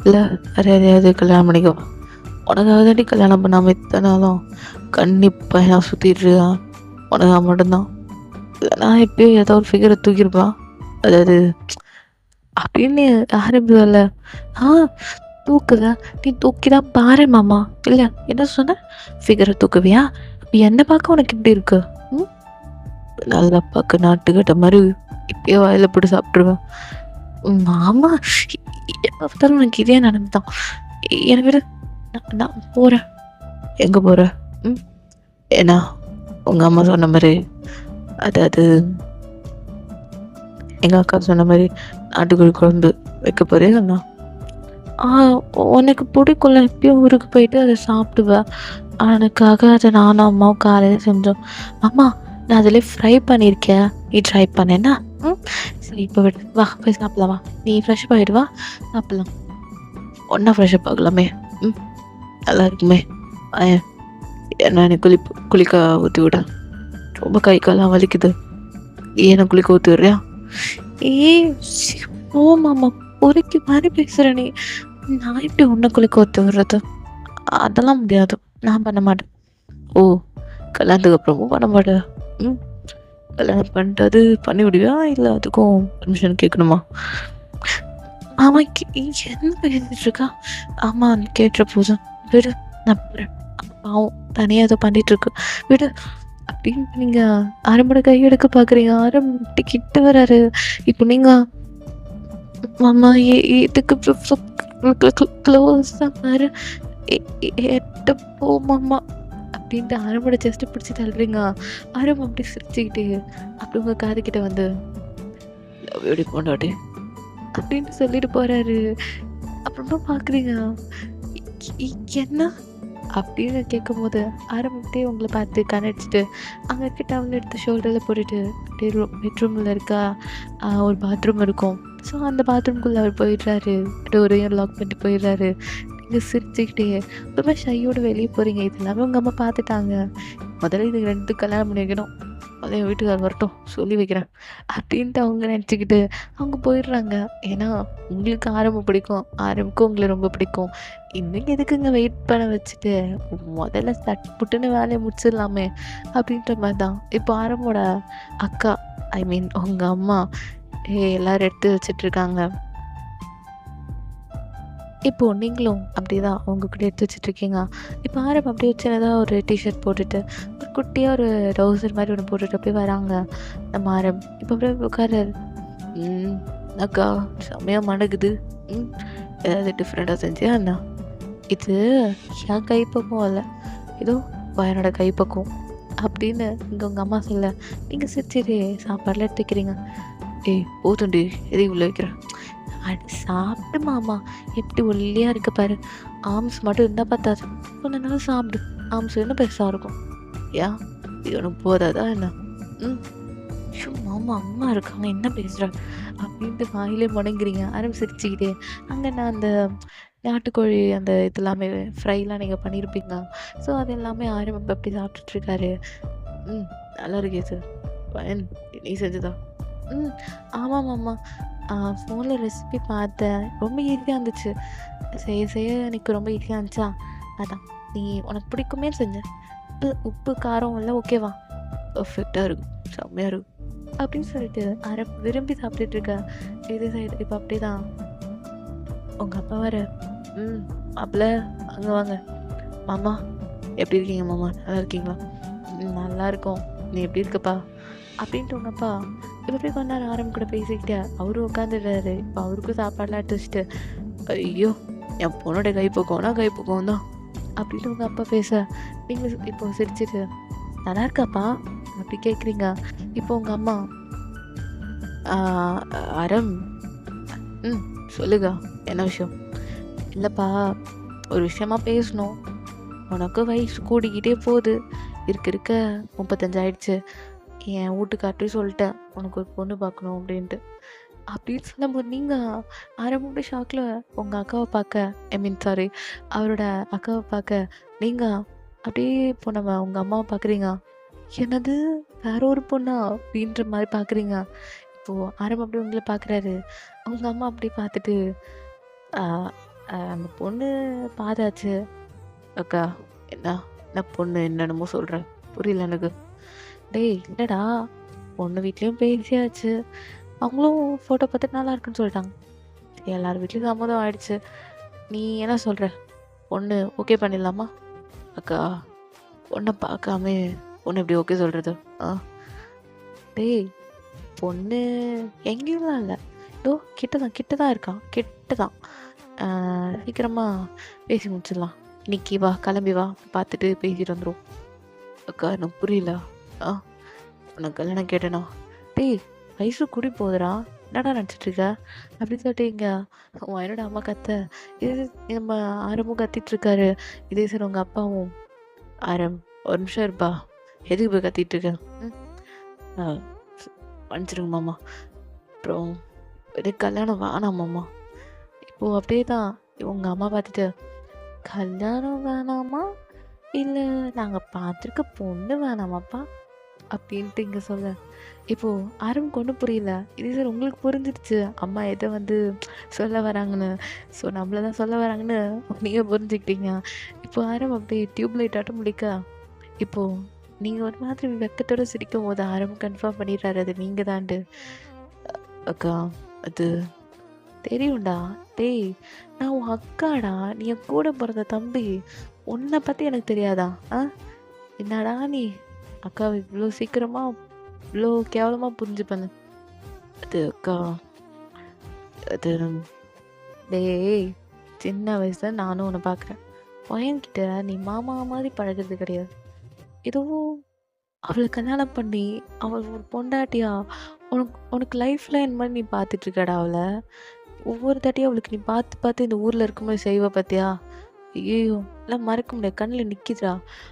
இல்லை வேறு எதையாவது கல்யாணம் பண்ணிக்கோ. உனக்காக தாண்டி கல்யாணம் பண்ணாமல் இத்தனாலும் கண்டிப்பாக நான் சுற்றிட்டுருக்கான். உனக்காக மட்டும்தான். நான் எப்பயும் ஏதோ ஒரு ஃபிகரை தூக்கியிருப்பான், அதாவது அப்படின்னு ஆரம்பிக்கல. தூக்குதா? நீ தூக்கிதான் பாரு மாமா. இல்லை என்ன சொன்ன? ஃபிகரை தூக்குவியா? என்னை பார்க்க உனக்கு இப்படி இருக்கு? நல்லா பார்க்க நாட்டுக்கிட்ட மாதிரி இப்பயே வாயில் போட்டு சாப்பிட்ருவேன். மாமா எப்போ பார்த்தாலும் உனக்கு இதே நடந்துதான். என்னை விட நான் போகிறேன். எங்கே போகிற? ம் ஏன்னா உங்கள் அம்மா சொன்ன மாதிரி, அதாவது எங்கள் அக்கா சொன்ன மாதிரி நாட்டுக்கோழி குழம்பு வைக்க போகிறேன். ஆ உனக்கு பிடிக்கும்ல, எப்பயும் ஊருக்கு போயிட்டு அதை சாப்பிடுவேன். எனக்காக அதை நானும் அம்மாவும் காலையில் செஞ்சோம். அம்மா நான் அதில் ஃப்ரை பண்ணியிருக்கேன், நீ ட்ரை பண்ணேன்னா. சரி இப்போ விடு, வா போய் சாப்பிடலாம். வா நீ ஃப்ரெஷ்அப் ஆகிடு, வா சாப்பிட்லாம். ஒன்றா ஃப்ரெஷ்அப் ஆகலாமே. நல்லா இருக்குமே. என்ன எனக்கு குளிக்க ஊற்றி விட, ரொம்ப கை காலம் வலிக்குது. என்ன குளிக்க ஊற்றி விடுறியா? ஓ மாமா, பொறுக்கி மாதிரி பேசுகிற நீ. நான் எப்படி உன்னை குளிக்க ஊற்றி விடுறது? அதெல்லாம் முடியாது, நான் பண்ண மாட்டேன். ஓ, கல்யாணத்துக்கு அப்புறமும் பண்ண மாட்டேன்? கல்யாணம் பண்ணிட்டு பண்ணி விடுவியா, இல்லை அதுக்கும் பர்மிஷன் கேட்கணுமா? ஆமாம், என்ன பேசிட்டு இருக்கா? ஆமாம் கேட்டுற போதும், விடு நான் போகிறேன். பாவம் தனியாக ஏதோ பண்ணிகிட்ருக்கு, விடு அப்படின்னு நீங்கள் ஆரம்போட கை எடுக்க பார்க்குறீங்க. ஆரம்பிட்டு கிட்ட வராரு. இப்போ நீங்கள் மாமா இதுக்கு க்ளோஸாக பாரு, எட்ட போ மாமா அப்படின்ட்டு ஆரம்போட செஸ்ட்டு பிடிச்சி தள்ளுறீங்க. ஆரம் அப்படி சிரிச்சுக்கிட்டு அப்படி உங்கள் காதுகிட்ட வந்து எப்படி போண்டாட்டி அப்படின்ட்டு சொல்லிட்டு போகிறாரு. அப்புறமா பார்க்குறீங்க, என்ன அப்படின்னு கேட்கும்போது ஆரம்பிட்டே உங்களை பார்த்து கண்ணடிச்சிட்டு அங்கே இருக்க டவல் எடுத்து ஷோல்டரில் போட்டுட்டு அப்படியே பெட்ரூமில் இருக்கா ஒரு பாத்ரூம் இருக்கும். ஸோ அந்த பாத்ரூம்குள்ளே அவர் போயிடுறாரு. டோரையும் லாக் பண்ணிட்டு போயிடுறாரு. நீங்கள் சிரிச்சுக்கிட்டே ரொம்ப ஷையோடு வெளியே போகிறீங்க. இது எல்லாமே உங்கள் அம்மா பார்த்துட்டாங்க. முதல்ல இது 2 கல்யாணம் பண்ணி வைக்கணும், அதே வீட்டுக்கார் வரட்டும் சொல்லி வைக்கிறேன் அப்படின்ட்டு அவங்க நினச்சிக்கிட்டு அவங்க போயிடுறாங்க. ஏன்னா உங்களுக்கு ஆரம்பம் பிடிக்கும், ஆரம்புக்கும் உங்களை ரொம்ப பிடிக்கும். இன்னைக்கு எதுக்குங்க வெயிட் பண்ண வச்சுட்டு, முதல்ல புட்டுன்னு வேலையை முடிச்சிடலாமே அப்படின்ற மாதிரி தான் இப்போ ஆரம்போட அக்கா, ஐ மீன் உங்கள் அம்மா எல்லோரும் எடுத்து வச்சிட்ருக்காங்க. இப்போது நீங்களும் அப்படி தான் உங்ககிட்ட எடுத்து வச்சிட்ருக்கீங்க. இப்போ ஆரம் அப்படியே சின்னதாக ஒரு டிஷர்ட் போட்டுட்டு ஒரு குட்டியாக ஒரு ட்ரௌசர் மாதிரி ஒன்று போட்டுட்டு அப்படியே வராங்க நம்ம ஆரம். இப்போ அப்படியே உட்காராரு. அக்கா செம்மையாக மணக்குது, ஏதாவது டிஃப்ரெண்ட்டாக செஞ்சியா என்ன? இது என் கைப்பக்கம் இல்லை, ஏதோ என்னோட கைப்பக்கம் அப்படின்னு இங்கே உங்கள் அம்மா சொல்ல நீங்கள் சிரிச்சிட்டு சாப்பாடில் எடுத்துக்கிறீங்க. போதுண்டி எதையும் உள்ள வைக்கிறேன். அடி சாப்பிடு மாமா, எப்படி ஒல்லியாக இருக்க பாரு. ஆம்ஸ் மட்டும் இருந்தால் பார்த்தாது, கொஞ்ச நாள் சாப்பிடு. ஆம்ஸ் இன்னும் பெருசாக இருக்கும். ஏன் இது ஒன்றும் போதாதா என்ன? மாமா அம்மா இருக்காங்க, என்ன பேசுகிற அப்படின்ட்டு வாயிலே முடங்குறீங்க. ஆரம்பிச்சிருச்சுக்கிட்டே அங்கே நான் அந்த நாட்டுக்கோழி அந்த இதெல்லாமே ஃப்ரைலாம் நீங்கள் பண்ணியிருப்பீங்க. ஸோ அது எல்லாமே ஆரம்பி அப்படி சாப்பிட்டுட்ருக்காரு. நல்லா இருக்கே சார், பயன் நீ செஞ்சுதா? ஆமாம் மாமா, ஃபோனில் ரெசிபி பார்த்தேன், ரொம்ப ஈஸியாக இருந்துச்சு. செய்ய செய்ய எனக்கு ரொம்ப ஈஸியாக இருந்துச்சா, அதான் நீ உனக்கு பிடிக்குமே செஞ்சேன். உப்பு காரம் எல்லாம் ஓகேவா? பர்ஃபெக்டாக இருக்கும், செம்மையாக இருக்கும் அப்படின்னு சொல்லிட்டு விரும்பி சாப்பிட்டுட்ருக்க இது சைடு. இப்போ அப்படி தான் உங்கள் அப்பா வர, அப்பல அங்கே வாங்க மாமா, எப்படி இருக்கீங்க மாமா, நல்லா இருக்கீங்களா? நல்லா இருக்கோம், நீ எப்படி இருக்கப்பா அப்படின்ட்டு உங்கள் அப்பா இப்படி கொஞ்ச நேரம் ஆரம்பி கூட பேசிக்கிட்டே அவரும் உட்காந்துடுறாரு. இப்போ அவருக்கும் சாப்பாடெலாம் எடுத்து வச்சுட்டு, ஐயோ என் பொண்ணோட கைப்பக்கம் தான் அப்படின்னு உங்கள் அப்பா பேச நீங்கள் இப்போ சிரிச்சிட்டு நல்லா இருக்காப்பா அப்படி கேட்குறீங்க. இப்போ உங்கள் அம்மா அரம், சொல்லுங்க என்ன விஷயம்? இல்லைப்பா, ஒரு விஷயமா பேசணும். உனக்கு வயசு கூடிக்கிட்டே போகுது, இருக்க 35 ஆயிடுச்சு. என் வீட்டுக்கார்ட்டையும் சொல்லிட்டேன் உனக்கு ஒரு பொண்ணு பார்க்கணும் அப்படின்ட்டு. அப்படின்னு சொல்லும்போது நீங்கள் ஆரம்ப ஷாக்கில் உங்கள் அக்காவை பார்க்க, ஐ மீன் சாரி அவரோட அக்காவை பார்க்க நீங்கள் அப்படியே இப்போ நம்ம உங்கள் அம்மாவை பார்க்குறீங்க. என்னது வேற ஒரு பொண்ணா அப்படின்ற மாதிரி பார்க்குறீங்க. இப்போது ஆரம்பம் அப்படி உங்களை பார்க்குறாரு. உங்கள் அம்மா அப்படி பார்த்துட்டு அந்த பொண்ணு பார்த்தாச்சு அக்கா. என்ன பொண்ணு என்னென்னமோ சொல்கிறேன், புரியல எனக்கு. டேய் இல்லைடா, பொண்ணு வீட்லேயும் பேசியாச்சு, அவங்களும் ஃபோட்டோ பார்த்துட்டு நல்லா இருக்குன்னு சொல்லிட்டாங்க. எல்லார் வீட்லேயும் சம்மதம் ஆயிடுச்சு. நீ என்ன சொல்கிற, பொண்ணு ஓகே பண்ணிடலாமா? அக்கா பொண்ணை பார்க்காம பொண்ணு எப்படி ஓகே சொல்கிறது? டேய் பொண்ணு எங்கேயும்லாம் இல்லை, இதோ கிட்ட தான் இருக்கான், கிட்ட தான். சீக்கிரமாக பேசி முடிச்சிடலாம். இன்னைக்கு வா கிளம்பி வா பார்த்துட்டு பேசிட்டு வந்துடும். அக்கா எனக்கு புரியல. ஆ உனக்கு கல்யாணம் கேட்டேனா? டேய் வயசு கூடி போகுதுடா, என்னடா நினச்சிட்டு இருக்க அப்படின்னு சொல்லிட்டு இங்க என்னோட அம்மா கத்த, இது நம்ம ஆரம்பம் கத்திட்டு இருக்காரு. இதே சார் உங்க அப்பாவும், ஆரம் ஒரு நிமிஷம் இருப்பா, எதுக்கு போய் கத்திட்டு இருக்க? மன்னிச்சிருங்க மாமா, அப்புறம் இது கல்யாணம் வேணாம் மாமா. இப்போ அப்படியே தான் உங்க அம்மா பார்த்துட்டு, கல்யாணம் வேணாமா இல்லை நாங்கள் பார்த்துருக்க பொண்ணு வேணாமாப்பா அப்படின்ட்டு இங்கே சொல்ல, இப்போது ஆரம்புக்கு ஒன்றும் புரியல. இதே சார் உங்களுக்கு புரிஞ்சிடுச்சு அம்மா எதை வந்து சொல்ல வராங்கன்னு. ஸோ நம்மள தான் சொல்ல வராங்கன்னு நீங்கள் புரிஞ்சுக்கிட்டீங்க. இப்போ ஆரம் அப்படியே டியூப்லைட் ஆட்டம் முடிக்க, இப்போது நீங்கள் ஒரு மாதிரி வெக்கத்தோட சிரிக்கும் போது ஆரம் கன்ஃபார்ம் பண்ணிடுறாரு அது நீங்கள் தான்ட்டு. அக்கா அது தெரியும்டா, டேய் நான் உன் அக்காடா, நீ என் கூட பிறந்த தம்பி, உன்னை பற்றி எனக்கு தெரியாதா? என்னடா நீ அக்காவை இவ்வளோ சீக்கிரமா இவ்வளோ கேவலமாக புரிஞ்சுப்பேன்னு? அது அக்கா அது டேய் சின்ன வயசுல நானும் உன்னை பார்க்குறேன், பையன்கிட்ட நீ மாமா மாதிரி பழகிறது கிடையாது. ஏதோ அவளை கல்யாணம் பண்ணி அவள் ஒரு பொண்டாட்டியா உனக்கு லைஃப்ல இந்த மாதிரி நீ பார்த்துட்ருக்கடா அவளை. ஒவ்வொரு தாட்டியும் அவளுக்கு நீ பார்த்து பார்த்து இந்த ஊரில் இருக்கும்போது செய்வ பார்த்தியா? ஐயோ எல்லாம் மறக்க முடியாது, கண்ணில் நிற்கிதுடா.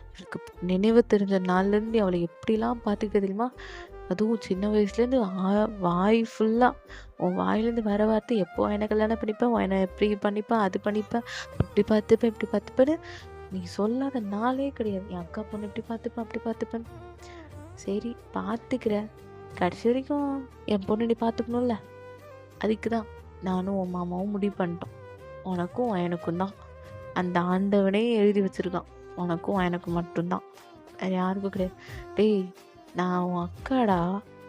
அவளுக்கு நினைவு தெரிஞ்ச நாள்லேருந்து அவளை எப்படிலாம் பார்த்துக்கிட்ட தெரியுமா? அதுவும் சின்ன வயசுலேருந்து வாய் ஃபுல்லாக உன் வாயிலேருந்து வர வார்த்தை, எப்போ என்னை கல்யாணம் பண்ணிப்பேன், என்னை எப்படி பண்ணிப்பேன், அது பண்ணிப்பேன், இப்படி பார்த்துப்பேன் இப்படி பார்த்துப்பேன்னு நீ சொல்லாத நாளே கிடையாது. என் அக்கா பொண்ணு இப்படி பார்த்துப்பேன் அப்படி பார்த்துப்பேன். சரி பார்த்துக்கிறேன், கடைசி வரைக்கும் என் பொண்ணு நீ பார்த்துக்கணும்ல. அதுக்கு தான் நானும் உன் மாமாவும் முடிவு பண்ணிட்டோம், உனக்கும் எனக்கும் தான். அந்த ஆண்டவனே எழுதி வச்சுருக்கான், உனக்கும் எனக்கும் மட்டும்தான், வேறு யாருக்கும் கிடையாது. டேய் நான் உன் அக்காடா,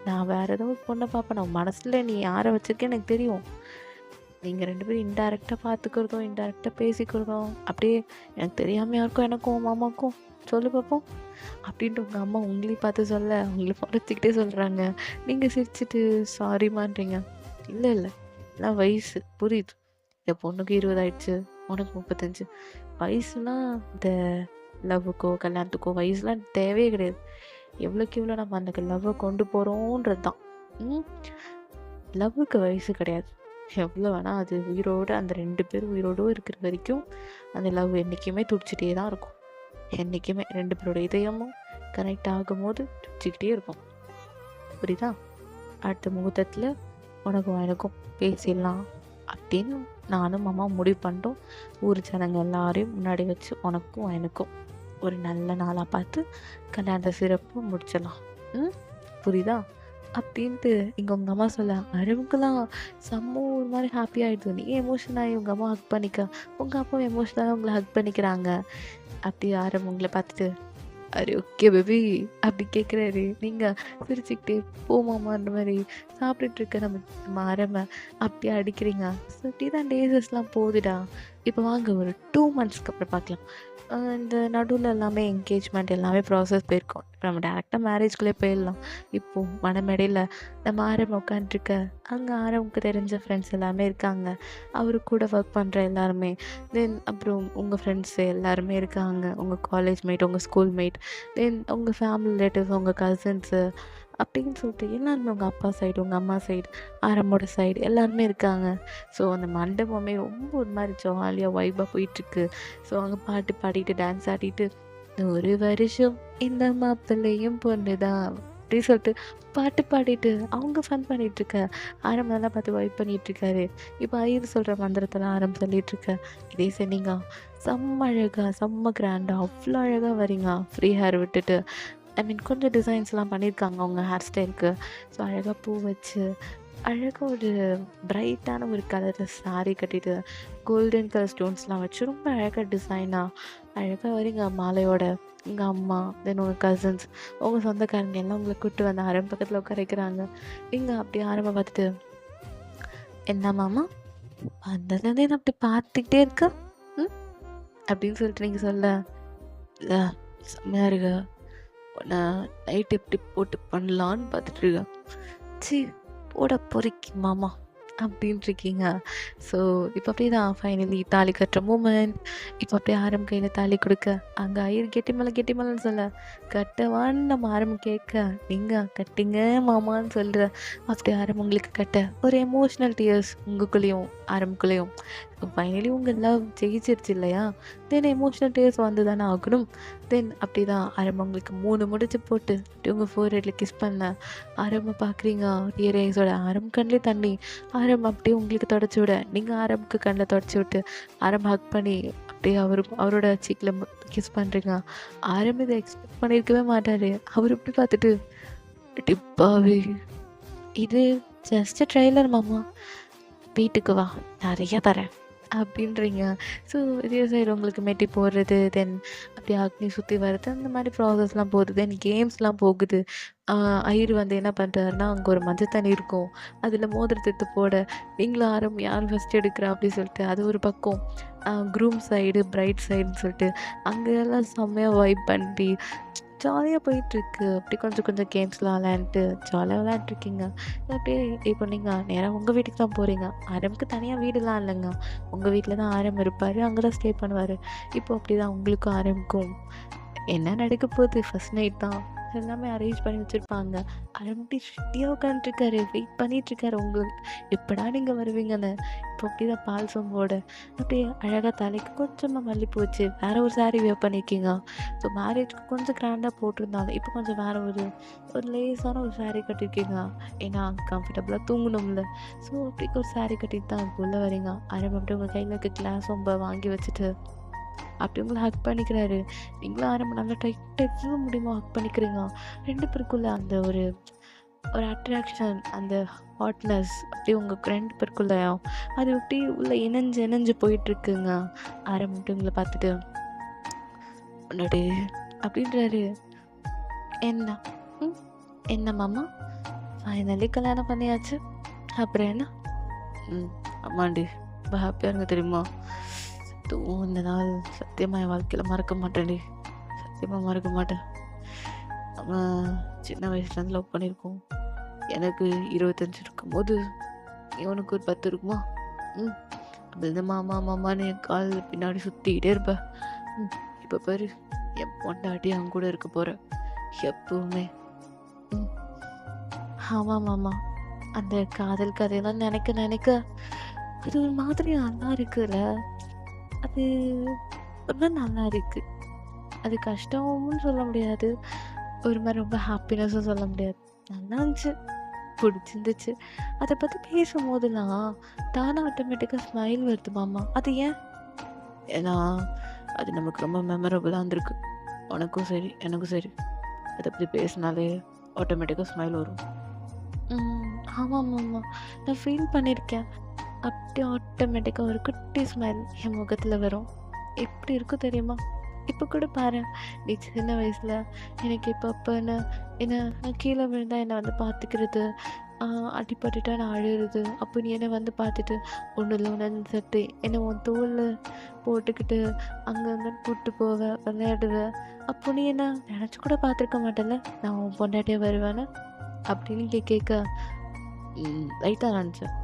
நான் வேறு ஏதோ ஒரு பொண்ணை பார்ப்பேன், நான் மனசில் நீ யாரை வச்சுருக்கேன்னு எனக்கு தெரியும். நீங்கள் ரெண்டு பேரும் இன்டெரக்டாக பார்த்துக்கிறதும் இன்டெரக்டாக பேசிக்கிறதும் அப்படியே எனக்கு தெரியாமல் யாருக்கும் எனக்கும் உன் மாமாவுக்கும் சொல்லு பார்ப்போம் அப்படின்ட்டு உங்கள் அம்மா உங்களையும் பார்த்து சொல்ல, உங்களை மறைச்சிக்கிட்டே சொல்கிறாங்க. நீங்கள் சிரிச்சிட்டு சாரிமான்றீங்க. இல்லை இல்லை எல்லாம் வயசு புரியுது, என் பொண்ணுக்கு 20 ஆயிடுச்சு, உனக்கு 35. வயசுலாம் இந்த லவ்வுக்கோ கல்யாணத்துக்கோ வயசுலாம் தேவையே கிடையாது. எவ்வளோக்கு எவ்வளோ நம்ம அந்த லவ்வை கொண்டு போகிறோன்றது தான். லவ்வுக்கு வயசு கிடையாது, எவ்வளோ வேணால் அது உயிரோடு, அந்த 2 பேரும் உயிரோடு இருக்கிற வரைக்கும் அந்த லவ் என்றைக்குமே துடிச்சிட்டே தான் இருக்கும். என்றைக்குமே 2 பேரோட இதயமும் கனெக்ட் ஆகும் போது துடிச்சிக்கிட்டே இருக்கும். புரியுதா? அடுத்த முகூர்த்தத்தில் உனக்கும் எனக்கும் பேசிடலாம் அப்படின்னு நானும் மாமா முடிவு பண்ணிட்டோம். ஊர் ஜனங்க எல்லாரையும் முன்னாடி வச்சு உனக்கும் எனக்கும் ஒரு நல்ல நாளாக பார்த்து கல்யாணத்தை சிறப்பு முடிச்சிடலாம். புரியுதா? அப்படின்ட்டு இங்கே உங்கள் அம்மா சொல்ல, அருவுக்கெல்லாம் செம்ம ஒரு மாதிரி ஹாப்பி ஆகிடுது. நீ எமோஷன் ஆகி உங்கள் அம்மா ஹக் பண்ணிக்க, உங்கள் அப்பா எமோஷனாக உங்களை ஹக் பண்ணிக்கிறாங்க. அப்படி ஆரம்பம் உங்களை பார்த்துட்டு, அரே ஓகே பேபி அப்படி கேட்குறாரு. நீங்கள் சிரிச்சுக்கிட்டே போமாமான்ற மாதிரி சாப்பிட்டுட்டு இருக்க நம்ம ஆரம்ப அப்படியே அடிக்கிறீங்க. ஸோ இப்படி தான் டேஸஸ்லாம் போகுதுடா. இப்போ வாங்க ஒரு 2 monthsக்கு அப்புறம் பார்க்கலாம். இந்த நடுவில் எல்லாமே என்கேஜ்மெண்ட் எல்லாமே ப்ராசஸ் போயிருக்கோம். இப்போ நம்ம டேரெக்டாக மேரேஜ்குள்ளே போயிடலாம். இப்போது மணமேடையில் நம்ம ஆரம்பம் உட்காந்துருக்க, அங்கே ஆரம்புக்கு தெரிஞ்ச ஃப்ரெண்ட்ஸ் எல்லாமே இருக்காங்க, அவரு கூட ஒர்க் பண்ணுற எல்லாருமே, தென் அப்புறம் உங்கள் ஃப்ரெண்ட்ஸு எல்லாருமே இருக்காங்க, உங்கள் காலேஜ் மேட், உங்கள் ஸ்கூல் மேட், தென் உங்கள் ஃபேமிலி ரிலேட்டிவ்ஸ், உங்கள் கசின்ஸு அப்படின்னு சொல்லிட்டு எல்லாருமே, உங்கள் அப்பா சைடு, உங்கள் அம்மா சைடு, ஆரம்போட சைடு எல்லாருமே இருக்காங்க. ஸோ அந்த மண்டபமே ரொம்ப ஒரு மாதிரி ஜாலியாக வைபாக போயிட்டுருக்கு. ஸோ அங்கே பாட்டு பாடிட்டு டான்ஸ் ஆடிட்டு, 100 வருஷம் இந்த மாப்பிள்ளையும் பொண்ணு தான் அப்படி சொல்லிட்டு பாட்டு பாடிட்டு அவங்க ஃபன் பண்ணிகிட்ருக்க, ஆரம்பெல்லாம் பார்த்து வைப் பண்ணிகிட்ருக்காரு. இப்போ ஐயர் சொல்கிற மந்திரத்தெல்லாம் ஆரம்பம் சொல்லிகிட்ருக்க. இதே சொன்னீங்க செம்ம அழகாக செம்ம கிராண்டாக அவ்வளோ அழகாக வரீங்க, ஃப்ரீ ஹேர் விட்டுட்டு. ஐ மீன் கொஞ்சம் டிசைன்ஸ்லாம் பண்ணியிருக்காங்க அவங்க ஹேர் ஸ்டைலுக்கு. ஸோ அழகாக பூ வச்சு அழகாக ஒரு பிரைட்டான ஒரு கலரில் சாரீ கட்டிட்டு கோல்டன் கலர் ஸ்டோன்ஸ்லாம் வச்சு ரொம்ப அழகாக டிசைனாக அழகாக வரீங்க மாலையோட. உங்கள் அம்மா, தென் உங்கள் கசின்ஸ், உங்கள் சொந்தக்காரங்க எல்லாம் உங்களை கூப்பிட்டு வந்து ஆரம்ப பக்கத்தில் உட்கார வைக்கிறாங்க. நீங்கள் அப்படி ஆரம்ப பார்த்துட்டு, என்ன மாமா வந்ததுலேருந்தே நான் அப்படி பார்த்துக்கிட்டே இருக்க அப்படின்னு சொல்லிட்டு நீங்கள் சொல்ல, செம்மையாக இருக்க, நான் நைட் எப்படி போட்டு பண்ணலான்னு பார்த்துட்ருக்கேன். சி போட பொறிக்கி மாமா அப்படின்ட்டுருக்கீங்க. ஸோ இப்போ அப்படிதான் ஃபைனலி தாலி கட்டுற மூமெண்ட். இப்போ அப்படியே ஆரம் கையில தாலி குடுக்க, அங்க ஐயர் கெட்டி மேல கெட்டி மேலன்னு சொல்ல, கட்டவான்னு நம்ம ஆரம் கேட்க, நீங்க கட்டுங்க மாமான்னு சொல்ற. அப்படியே ஆரம் உங்களுக்கு கட்ட, ஒரு எமோஷனல் டியர்ஸ் உங்களுக்குள்ளேயும் ஆரம்குள்ளேயும். ஃபைனலி உங்க லவ் ஜெயிச்சிருச்சு இல்லையா? தென் எமோஷனல் டியர்ஸ் வந்து தானே ஆகணும். தென் அப்படிதான் ஆரம் உங்களுக்கு 3 முடிச்சு போட்டு அப்படியே உங்க ஃபோர்ஹெட்ல கிஸ் பண்ண, ஆரம்ப பார்க்குறீங்க டியர் ஐஸோட. ஆரம் கண்லேயே தண்ணி. ஆரம் அப்படியே உங்களுக்கு தொடச்சி விட, நீங்கள் ஆரம்புக்கு கண்ணில் தொடச்சி விட்டு ஆரம் ஹக் பண்ணி அப்படியே அவரோட சீக்கில் கிஸ் பண்ணுறீங்க. ஆரம் இதை எக்ஸ்பெக்ட் பண்ணியிருக்கவே மாட்டார். அவர் இப்படி பார்த்துட்டு டிப்பாவே, இது ஜஸ்ட் ட்ரெய்லர் மாமா, வீட்டுக்கு வா நிறைய தரேன் அப்படின்றீங்க. ஸோ இதே சைடு உங்களுக்கு மெட்டி போடுறது, தென் அப்படியே அக்னி சுற்றி வர்றது, அந்த மாதிரி ப்ராசஸ்லாம் போகுது. தென் கேம்ஸ்லாம் போகுது. ஐயர் வந்து என்ன பண்ணுறாருன்னா, அங்கே ஒரு மஞ்சள் தண்ணி இருக்கும், அதில் மோதிரத்தை எடுத்து போட, நீங்களும் ஆரம் யார் ஃபஸ்ட் எடுக்கிறா அப்படி சொல்லிட்டு அது ஒரு பக்கம். க்ரூம் சைடு பிரைட் சைடுன்னு சொல்லிட்டு அங்கெல்லாம் செம்மையாக வைப் பண்ணி ஜாலியாக போயிட்டுருக்கு. அப்படி கொஞ்சம் கொஞ்சம் கேம்ஸ்லாம் விளையாண்டுட்டு ஜாலியாக விளையாண்டுருக்கீங்க. அப்படியே இப்போ நீங்கள் நேராக உங்கள் வீட்டுக்கு தான் போகிறீங்க. ஆரம்புக்கு தனியாக வீடுலாம் இல்லைங்க, உங்கள் வீட்டில் தான் ஆரம் இருப்பார், அங்கே தான் ஸ்டே பண்ணுவார். இப்போ அப்படி தான் உங்களுக்கும் ஆரம்புக்கும் என்ன நடக்க போகுது. ஃபஸ்ட் நைட் தான் எல்லாமே அரேஞ்ச் பண்ணி வச்சுருப்பாங்க. ஆரம்பி ரெடியாக உட்காந்துருக்காரு, வெயிட் பண்ணிகிட்ருக்காரு உங்களுக்கு எப்படா நீங்கள் வருவீங்கன்னு. இப்போ அப்படி தான் பால் சொம்போட அப்படியே அழகாக தலைக்கு கொஞ்சமாக மல்லிப்பூ வச்சு வேறு ஒரு சாரீ வியர் பண்ணியிருக்கீங்க. ஸோ மேரேஜ்க்கு கொஞ்சம் கிராண்டாக போட்டிருந்தாங்க, இப்போ கொஞ்சம் வேறு ஒரு லேஸான ஒரு சாரீ கட்டியிருக்கீங்க. ஏன்னா கம்ஃபர்டபுளாக தூங்கணும்ல. ஸோ அப்படி ஒரு சாரீ கட்டிட்டு தான் இப்போ உள்ளே வரீங்க. ஆரம்பி அப்படியே உங்கள் கையில் இருக்க கிளாஸ் ரொம்ப வாங்கி வச்சுட்டு அப்படி உங்களை ஹக் பண்ணிக்கிறாரு. நீங்களும் ஆரம்பம் நல்லா டைட்டாக எவ்வளோ முடியுமோ ஹக் பண்ணிக்கிறீங்க. 2 பேருக்குள்ள அந்த ஒரு அட்ராக்ஷன், அந்த ஹாட்னஸ் அப்படியே உங்கள் 2 பேருக்குள்ளேயும் அது அப்படியே உள்ள இணைஞ்சு போயிட்டுருக்குங்க. ஆரம்பிட்டு உங்களை பார்த்துட்டு முன்னாடி அப்படின்றாரு, என்ன என்ன மாமா ஃபைனலி கல்யாணம் பண்ணியாச்சு, அப்புறம் என்ன? ஆமாண்டி ரொம்ப ஹாப்பியாக இருங்க தெரியுமா? இந்த நாள் சத்தியமாக என் வாழ்க்கையில் மறக்க மாட்டேன்டி, சத்தியமாக மறக்க மாட்டேன். அவன் சின்ன வயசுலேருந்து லவ் பண்ணியிருக்கோம். எனக்கு 25 இருக்கும்போது இவனுக்கு ஒரு 10 இருக்குமா? அப்படி மாமா மாமான்னு என் கால் பின்னாடி சுற்றிக்கிட்டே இருப்பேன். இப்போ பாரு, என் பொண்டாட்டி அவங்க கூட இருக்க போகிறேன் எப்பவுமே. ஆமாம் மாமா, அந்த காதல் கதையெல்லாம் நினைக்க அது ஒரு மாதிரி நல்லா இருக்குல்ல. அது ரொம்ப நல்லா இருக்குது. அது கஷ்டமும் சொல்ல முடியாது, ஒரு மாதிரி ரொம்ப ஹாப்பினஸும் சொல்ல முடியாது. நல்லா இருந்துச்சு, பிடிச்சிருந்துச்சு. அதை பற்றி பேசும்போதெல்லாம் தானே ஆட்டோமேட்டிக்காக ஸ்மைல் வருது மாமா. அது ஏன்? ஏன்னா அது நமக்கு ரொம்ப மெமரபுளாக இருந்திருக்கு. உனக்கும் சரி எனக்கும் சரி, அதை பற்றி பேசினாலே ஆட்டோமேட்டிக்காக ஸ்மைல் வரும். ஆமாம் மாமா, நான் ஃபீல் பண்ணியிருக்கேன். அப்படியே ஆட்டோமேட்டிக்காக ஒரு குட்டி ஸ்மைல் என் முகத்தில் வரும். எப்படி இருக்கும் தெரியுமா? இப்போ கூட பாரு, நீ சின்ன வயசில் எனக்கு அப்போன்னு என்ன, நான் கீழே விழுந்தால் என்னை வந்து பார்த்துக்கிறது, அடிப்பட்டுட்டா நான் அழுகிறது. அப்போ நீ என்னை வந்து பார்த்துட்டு ஒன்றும் இல்லை ஒன்று சட்டு என்னை உன் தோலில் போட்டுக்கிட்டு அங்கங்கே கூப்பிட்டு போவ, விளையாடுவேன். அப்போ நீ என்ன நினச்சி கூட பார்த்துருக்க மாட்டேன்ல நான் உன் பொண்டாட்டியாக வருவேன்னு அப்படின்னு கேட்க லைட்டாக நினச்சேன்.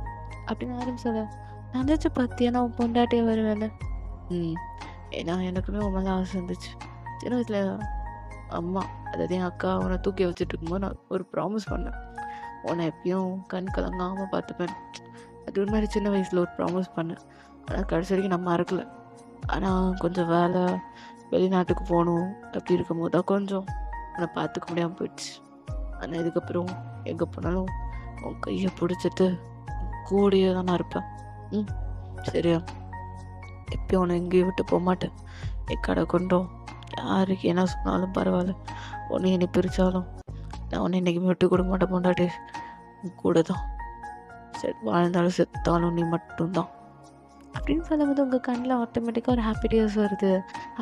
அப்படின்னு ஆரம்பிச்சல நினச்சி பார்த்தியா நான் உன் பொண்டாட்டியாக வருவேன்னு? ஏன்னா எனக்குமே உன் மேலே ஆசை இருந்துச்சு சின்ன வயசில். அம்மா, அதாவது என் அக்கா உன்னை தூக்கி வச்சுட்டு இருக்கும்போது நான் ஒரு ப்ராமிஸ் பண்ணேன், உன்னை எப்பயும் கண் கலங்காமல் பார்த்துப்பேன். அது ஒரு மாதிரி சின்ன வயசில் ஒரு ப்ராமிஸ் பண்ணேன். ஆனால் கடைசி வரைக்கும் நான் மறக்கலை. ஆனால் கொஞ்சம் வேலை, வெளிநாட்டுக்கு போகணும் அப்படி இருக்கும்போது தான் கொஞ்சம் உன்னை பார்த்துக்க முடியாமல் போயிடுச்சு. ஆனால் இதுக்கப்புறம் எங்கே போனாலும் உன் கையை பிடிச்சிட்டு கூடியே தான் நான் இருப்பேன். சரியா? எப்பயும் உன்னை எங்கேயும் விட்டு போக மாட்டேன். கடை கொண்டோம் யாருக்கு என்ன சொன்னாலும் பரவாயில்ல, உன்னை என்னை பிரித்தாலும் நான் உன்னை என்றைக்குமே விட்டு கொடுக்க மாட்டேன். பொண்டாட்டி கூட தான், சரி வாழ்ந்தாலும் செத்தாலும் நீ மட்டும்தான் அப்படின்னு சொல்லும்போது உங்கள் கண்ணில் ஆட்டோமேட்டிக்காக ஒரு ஹாப்பி டேஸ் வருது.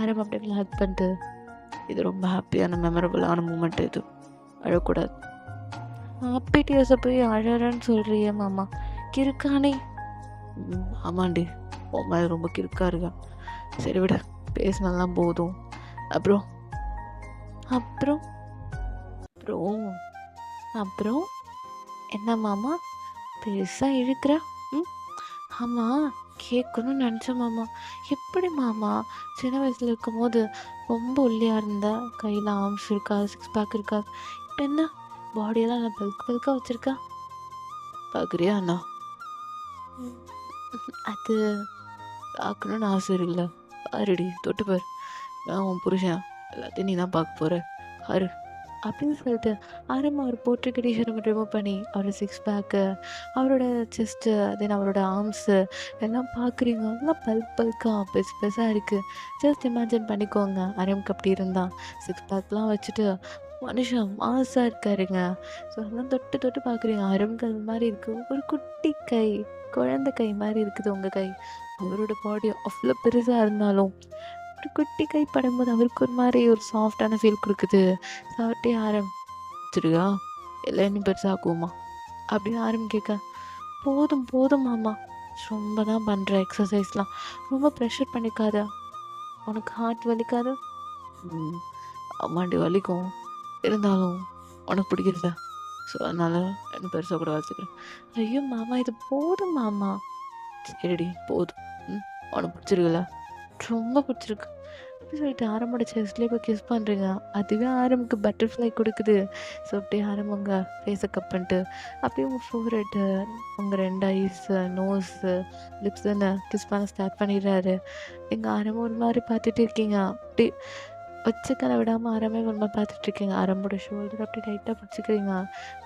ஆரம்பம் அப்படியே ஹேக் பண்ணிட்டு, இது ரொம்ப ஹாப்பியான மெமரபுளான மூமெண்ட். இது அழக்கூடாது. ஹாப்பி டேஸை போய் அழறன்னு சொல்கிறியே மாமா, கிறுக்கானே. ஆமாண்டி, உன் மேலே ரொம்ப கிறுக்கா இருக்கேன். சரி விட, பேசினெல்லாம் போதும். அப்புறம் அப்புறம் அப்புறம் அப்புறம் என்ன மாமா பெருசாக இழுக்கிற? ஆமா, கேட்கணும்னு நினச்சேன் மாமா. எப்படி மாமா சின்ன வயசுல இருக்கும்போது ரொம்ப ஒல்லியா இருந்தா, கையில ஆர்ம்ஸ் இருக்கா, சிக்ஸ் பேக் இருக்கா? இப்ப என்ன பாடியெல்லாம் நான் பல்க் பல்கா வச்சிருக்கா? பார்க்குறியா அண்ணா? ம். அது பார்க்கணும்னு ஆசை இருக்குல்ல. பாருடி, தொட்டு பாரு. நான் உன் புருஷன். எல்லாத்தையும் நீ தான் பார்க்க போற. பாரு. அப்படின்னு சொல்லிட்டு ஆரம்பம் அவர் போட்டிருக்க டிஷர்ட்டை ரிமூவ் பண்ணி அவரோட சிக்ஸ் பேக்கு, அவரோட செஸ்ட்டு, தென் அவரோட ஆர்ம்ஸு எல்லாம் பார்க்குறீங்க. எல்லாம் பல்க் பல்காக பெருசு பெருசாக இருக்குது. ஜஸ்ட் இமேஜின் பண்ணிக்கோங்க ஆரம்புக்கு அப்படி இருந்தால் சிக்ஸ் பேக்லாம் வச்சுட்டு மனுஷன் மாசாக இருக்காருங்க. ஸோ அதெல்லாம் தொட்டு தொட்டு பார்க்குறீங்க. ஆரம்புக்கு அது மாதிரி இருக்குது. ஒரு குட்டி கை, குழந்தை கை மாதிரி இருக்குது உங்கள் கை. அவரோட பாடி அவ்வளோ பெருசாக இருந்தாலும் ஒரு குட்டி கை படும்போது அவருக்கு ஒரு மாதிரி ஒரு சாஃப்டான ஃபீல் கொடுக்குது. சாப்பிட்டே ஆரம்பிச்சிருக்கா, இல்லை இன்னும் பெருசாக்குவோமா அப்படின்னு கேட்க, போதும் போதும் மாமா, ரொம்ப தான் பண்ணுற எக்ஸசைஸ்லாம், ரொம்ப ப்ரெஷர் பண்ணிக்காத, உனக்கு ஹார்ட் வலிக்காது. ம், ஆமாண்டி வலிக்கும், இருந்தாலும் உனக்கு பிடிக்கிறத, ஸோ அதனால் இன்னும் பெருசாக கூட வச்சுக்கிறேன். ஐயோ மாமா இது போதும் மாமா. சரிடி போதும். உனக்கு பிடிச்சிருக்குல்ல, ரொம்ப பிடிச்சிருக்கு அப்படி சொல்லிட்டு ஆரம்போட செஸ்ட்லேயே போய் கிஸ் பண்ணுறீங்க. அதுவே ஆரம்புக்கு பட்டர்ஃப்ளை கொடுக்குது. ஸோ அப்படியே ஆரம்பங்க ஃபேஸை கப் பண்ணிட்டு அப்படியே உங்கள் ஃபோர்ஹெட்டு, உங்கள் 2 ஐஸு, நோஸு, லிப்ஸுன்னு கிஸ் பண்ண ஸ்டார்ட் பண்ணிடுறாரு. எங்கள் ஆரம்பம் ஒரு மாதிரி பார்த்துட்டு இருக்கீங்க. அப்படி வச்சுக்கலை விடாமல் ஆரம்பமே ஒரு மாதிரி பார்த்துட்ருக்கீங்க. ஆரம்போட ஷோல்டர் அப்படியே டைட்டாக பிடிச்சிக்கிறீங்க.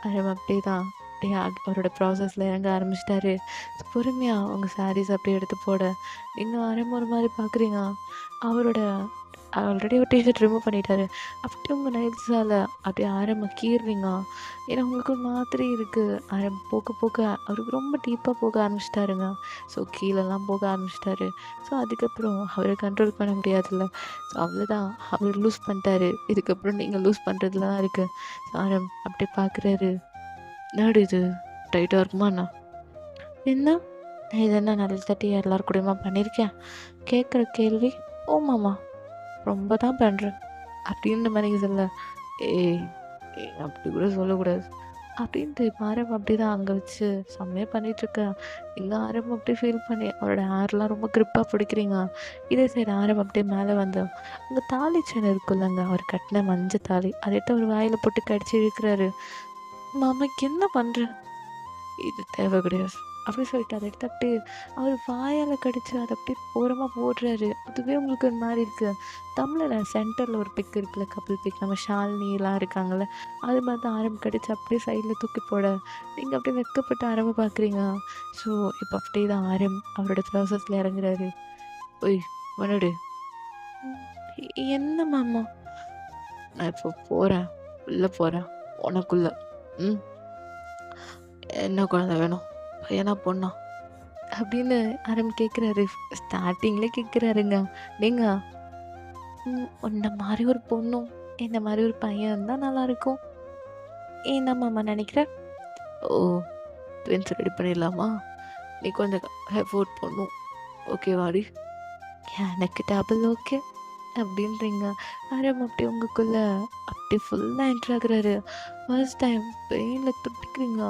ஆரம்பம் அப்படியே தான் அப்படியே அவரோட ப்ராசஸில் இறங்க ஆரம்பிச்சிட்டாரு. பொறுமையாக உங்கள் சாரீஸ் அப்படியே எடுத்து போட நீங்கள் ஆரம்பம் ஒரு மாதிரி பார்க்குறீங்க. அவரோட ஆல்ரெடி ஒரு டிஷர்ட் ரிமூவ் பண்ணிட்டாரு. அப்படியே உங்கள் நைல்ஸால் அப்படியே ஆரம்ப கீறுறீங்க. ஏன்னா உங்களுக்கு ஒரு மாதிரி இருக்குது. ஆரம்ப போக போக அவருக்கு ரொம்ப டீப்பாக போக ஆரம்பிச்சிட்டாருங்க. ஸோ கீழெல்லாம் போக ஆரம்பிச்சிட்டாரு. ஸோ அதுக்கப்புறம் அவரை கண்ட்ரோல் பண்ண முடியாதுல்ல. ஸோ அவ்வளோதான், அவர் லூஸ் பண்ணிட்டாரு. இதுக்கப்புறம் நீங்கள் லூஸ் பண்ணுறதுல தான் இருக்குது. ஆரம் அப்படியே பார்க்குறாரு. என்னடி இது டைட்டாக இருக்குமா அண்ணா? என்ன இது என்ன நல்ல தட்டி எல்லாரும் கூடயுமா பண்ணியிருக்கேன்? கேட்குற கேள்வி ஓமாம்மா ரொம்ப தான் பண்ணுறேன் அப்படின்ற மாதிரி சொல்ல. ஏய் ஏய் அப்படி கூட சொல்லக்கூடாது அப்படின்ட்டு ஆரம்பம் அப்படி தான் அங்கே வச்சு செம்மையாக பண்ணிகிட்ருக்கேன். எங்கள் ஆரம்பம் அப்படியே ஃபீல் பண்ணி அவரோட ஹேர்லாம் ரொம்ப க்ரிப்பாக பிடிக்கிறீங்க. இதே சரி ஆரம்பம் அப்படியே மேலே வந்தோம். அங்கே தாலி செயின் இருக்குல்லங்க, அவர் கட்டின மஞ்சள் தாலி அதை எடுத்து அவர் வாயில் போட்டு கடிச்சு இழுக்கிறாரு. மாமாக்கு என்ன பண்ணுறேன், இது தேவை கிடையாது அப்படி சொல்லிட்டு அதை எடுத்து அப்படியே அவர் வாயால் கடிச்சு அதை அப்படியே ஓரமாக போடுறாரு. அதுவே உங்களுக்கு ஒரு மாதிரி இருக்குது. தமிழில் சென்டரில் ஒரு பிக் இருக்குல்ல, கப்பிள் பிக், நம்ம ஷாலினிலாம் இருக்காங்கள்ல, அது மாதிரி தான் ஆரம்பம் கடிச்சு அப்படியே சைடில் தூக்கி போட நீங்கள் அப்படியே வெக்கப்பட்டு ஆரம்பம் பார்க்குறீங்க. ஸோ இப்போ அப்படியே தான் அவரோட ப்ராசஸில் இறங்குறாரு. ஒய் மனடு என்ன மாமா? நான் இப்போ போகிறேன், உள்ளே போகிறேன் உனக்குள்ள. என்ன குழந்தை வேணும், பையனா பொண்ணா அப்படின்னு கேட்குறாரு. ஸ்டார்டிங்லேயே கேட்குறாருங்க. நீங்கள் உன்ன மாதிரி ஒரு பொண்ணும் என்ன மாதிரி ஒரு பையன் இருந்தால் நல்லாயிருக்கும். என்ன மாமா நினைக்கிற? ஓ ட்வின்ஸ் ரெடி பண்ணிடலாமா? நீ கொஞ்சம் எஃபோர்ட் பண்ணும், ஓகேவாடி? எனக்கு டபுள் ஓகே அப்படின்றீங்க. அப்படி உங்களுக்குள்ள அப்படி ஃபுல்லாக என்ட்ரு ஆகுறாரு. ஃபர்ஸ்ட் டைம் பெயினில் துடிக்கிறீங்க.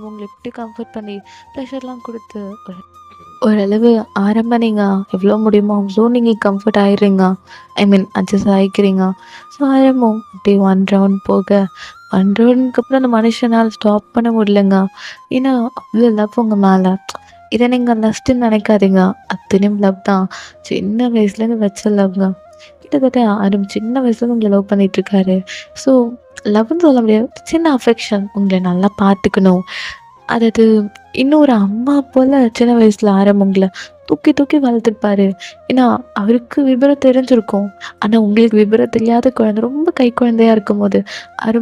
உங்களை எப்படி கம்ஃபர்ட் பண்ணி ப்ரெஷர்லாம் கொடுத்து ஓரளவு ஆரம்பம் நீங்கள் எவ்வளோ முடியுமோ அவ்வளோ நீங்கள் கம்ஃபர்ட் ஆகிடுறீங்க. ஐ மீன் அட்ஜஸ்ட் ஆகிக்கிறீங்க. ஸோ ஆரம்பம் அப்படி 1 ரவுண்ட் போக 1 ரவுண்டுக்கு அப்புறம் அந்த மனுஷனால் ஸ்டாப் பண்ண முடியலங்க. ஏன்னா அவ்வளோ லவ் உங்கள் மேலே. இதை நீங்கள் லஸ்ட்டுன்னு நினைக்காதீங்க, அத்தனையும் லவ் தான். சின்ன வயசுலேருந்து வச்ச லவ்ங்க. கிட்டத்தட்ட சின்ன வயசுலேருந்து உங்களை லவ் பண்ணிகிட்ருக்காரு. ஸோ லவ்னு சொல்ல முடியாது, சின்ன அஃபெக்ஷன். உங்களை நல்லா பார்த்துக்கணும். அதாவது இன்னும் ஒரு அம்மா போல் சின்ன வயசில் உங்களை தூக்கி தூக்கி வளர்த்துருப்பாரு. ஏன்னா அவருக்கு விபரம் தெரிஞ்சிருக்கும். ஆனால் உங்களுக்கு விபரம் தெரியாத குழந்தை, ரொம்ப கை குழந்தையாக இருக்கும் போது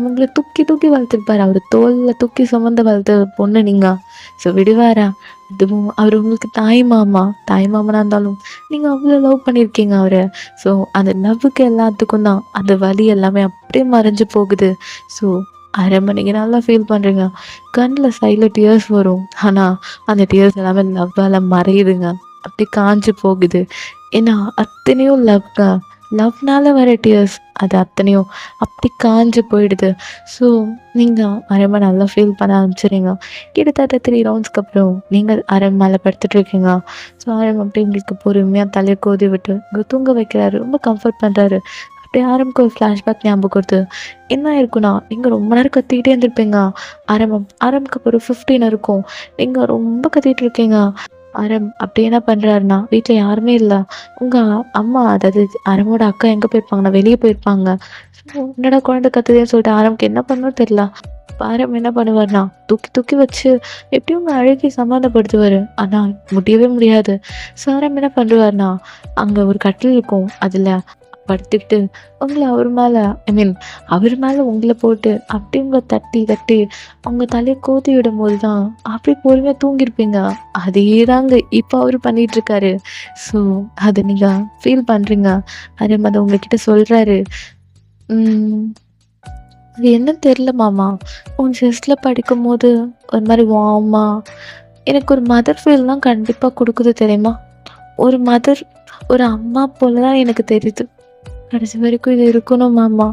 உங்களை தூக்கி தூக்கி வளர்த்துருப்பாரு. அவர் தோலில் தூக்கி சுமந்து வளர்த்த பொண்ணு நீங்கள். ஸோ விடுவாரா? இதுவும் அவர் உங்களுக்கு தாய் மாமனாக இருந்தாலும் நீங்கள் அவ்வளோ லவ் பண்ணியிருக்கீங்க அவரை. ஸோ அந்த லவ்வுக்கு எல்லாத்துக்கும் தான் அந்த வலி எல்லாமே அப்படியே மறைஞ்சு போகுது. ஸோ நீங்கள் நல்லா ஃபீல் பண்ணுறீங்க. கண்ணில் சைடில் டியர்ஸ் வரும். ஆனால் அந்த டியர்ஸ் எல்லாமே லவ்வால் மறையுதுங்க, அப்படி காஞ்சு போகுது. ஏன்னா அத்தனையும் லவ்ங்க. லவ்னால வர டியர்ஸ் அது அத்தனையும் அப்படி காஞ்சு போயிடுது. ஸோ நீங்கள் அரை நல்லா ஃபீல் பண்ண ஆரம்பிச்சிடுறீங்க. கிட்டத்தட்ட 3 ரவுண்ட்ஸ்க்கு அப்புறம் நீங்கள் அரை மேலே படுத்துட்ருக்கீங்க. ஸோ அரை அப்படி உங்களுக்கு பொறுமையாக தலையை கோதி விட்டு இங்கே தூங்க வைக்கிறாரு. ரொம்ப கம்ஃபர்ட் பண்ணுறாரு. அப்படியே ஆரம்புக்கு ஒரு ஃப்ளாஷ்பேக் ஞாபகம் வருது. என்ன இருக்குன்னா, நீங்கள் ரொம்ப நேரம் கத்திக்கிட்டே இருந்திருப்பீங்க. ஆரம்புக்கு அப்புறம் 15 இருக்கும். நீங்கள் ரொம்ப கத்திட்டு இருக்கீங்க. அப்படி என்ன பண்ணுறாருன்னா, வீட்டில் யாருமே இல்லை. உங்கள் அம்மா, அதாவது அரமோட அக்கா எங்கே போயிருப்பாங்கன்னா, வெளியே போயிருப்பாங்க. ஸோ என்னடா குழந்தை கத்துதேன்னு சொல்லிட்டு ஆரம்புக்கு என்ன பண்ணணும் தெரியல. ஆரம் என்ன பண்ணுவார்னா, தூக்கி தூக்கி வச்சு எப்படியும் உங்க அழுகை சமாதானப்படுத்துவார். ஆனால் முடியவே முடியாது. ஸோ ஆரம் என்ன பண்ணுவார்னா, அங்கே ஒரு கட்டில் இருக்கும். அதில் படுத்துக்கிட்டு உங்களை அவர் மேலே, அவர் மேலே உங்களை போட்டு அப்படி உங்களை தட்டி தட்டி அவங்க தலையை கோதி விடும்போது தான் அப்படி பொறுமையாக தூங்கியிருப்பீங்க. அதே தாங்க இப்போ அவர் பண்ணிகிட்ருக்காரு. ஸோ அதை நீங்கள் ஃபீல் பண்ணுறீங்க. அதே மாதிரி உங்ககிட்ட சொல்கிறாரு, அது என்ன தெரில மாமா, உன் செஸ்டில் படிக்கும்போது ஒரு மாதிரி வார்மா எனக்கு ஒரு மதர் ஃபீல் தான் கண்டிப்பாக கொடுக்குது தெரியுமா. ஒரு மதர், ஒரு அம்மா போல தான் எனக்கு தெரியுது. கடைசி வரைக்கும் இது இருக்கணும் மாமா,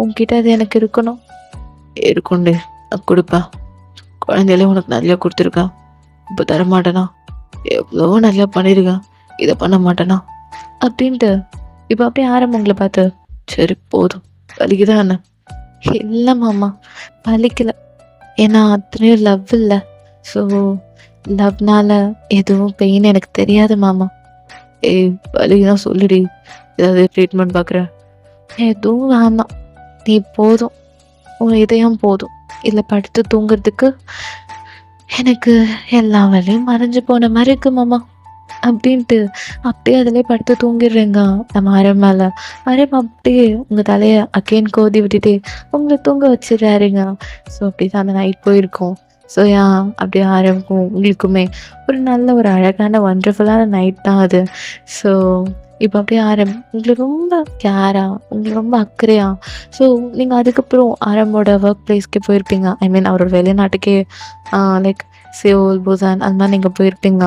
உன்கிட்ட அது எனக்கு இருக்கணும். இருக்குண்டு கொடுப்பேன். குழந்தையிலே உனக்கு நிறையா கொடுத்துருக்கேன். இப்போ தரமாட்டேனா? எவ்வளோ நல்லா பண்ணியிருக்கேன், இதை பண்ண மாட்டேனா அப்படின்ட்டு இப்போ அப்படியே ஆரம்பங்களை பார்த்து, சரி போதும், வலிக்குதான் என்ன? இல்லை மாமா, வலிக்கலை. ஏன்னா அத்தனையும் லவ் இல்லை. ஸோ லவ்னால எதுவும் பெயின் எனக்கு தெரியாது மாமா. வலிக்குதான் சொல்லிடி, ஏதாவது ட்ரீட்மெண்ட் பார்க்குறேன். எதுவும் வேண்டாம், நீ போதும், உன் இதயம் போதும். இல்லை படுத்து தூங்குறதுக்கு எனக்கு எல்லா வேலையும் மறைஞ்சு போன மாதிரி இருக்கு மாமா அப்படின்ட்டு அப்படியே அதிலே படுத்து தூங்கிடுறேங்க நம்ம அரை மேலே. அப்படியே உங்கள் தலையை அகெயின் கோதி விட்டுட்டு உங்களை தூங்க வச்சிடுறாருங்க. ஸோ அப்படி தான் அந்த நைட் போயிருக்கோம். ஸோ அப்படியே ஆரம்பிக்கும் உங்களுக்குமே ஒரு நல்ல ஒரு அழகான ஒண்டர்ஃபுல்லான நைட் தான் அது. ஸோ இப்போ அப்படியே உங்களுக்கு ரொம்ப கேராக, உங்களுக்கு ரொம்ப அக்கறையா. ஸோ நீங்கள் அதுக்கப்புறம் ஆரம்போட ஒர்க் பிளேஸ்க்கே போயிருப்பீங்க. அவரோட வெளிநாட்டுக்கே, லைக் சியோல், புசான் அந்த மாதிரி நீங்கள் போயிருப்பீங்க.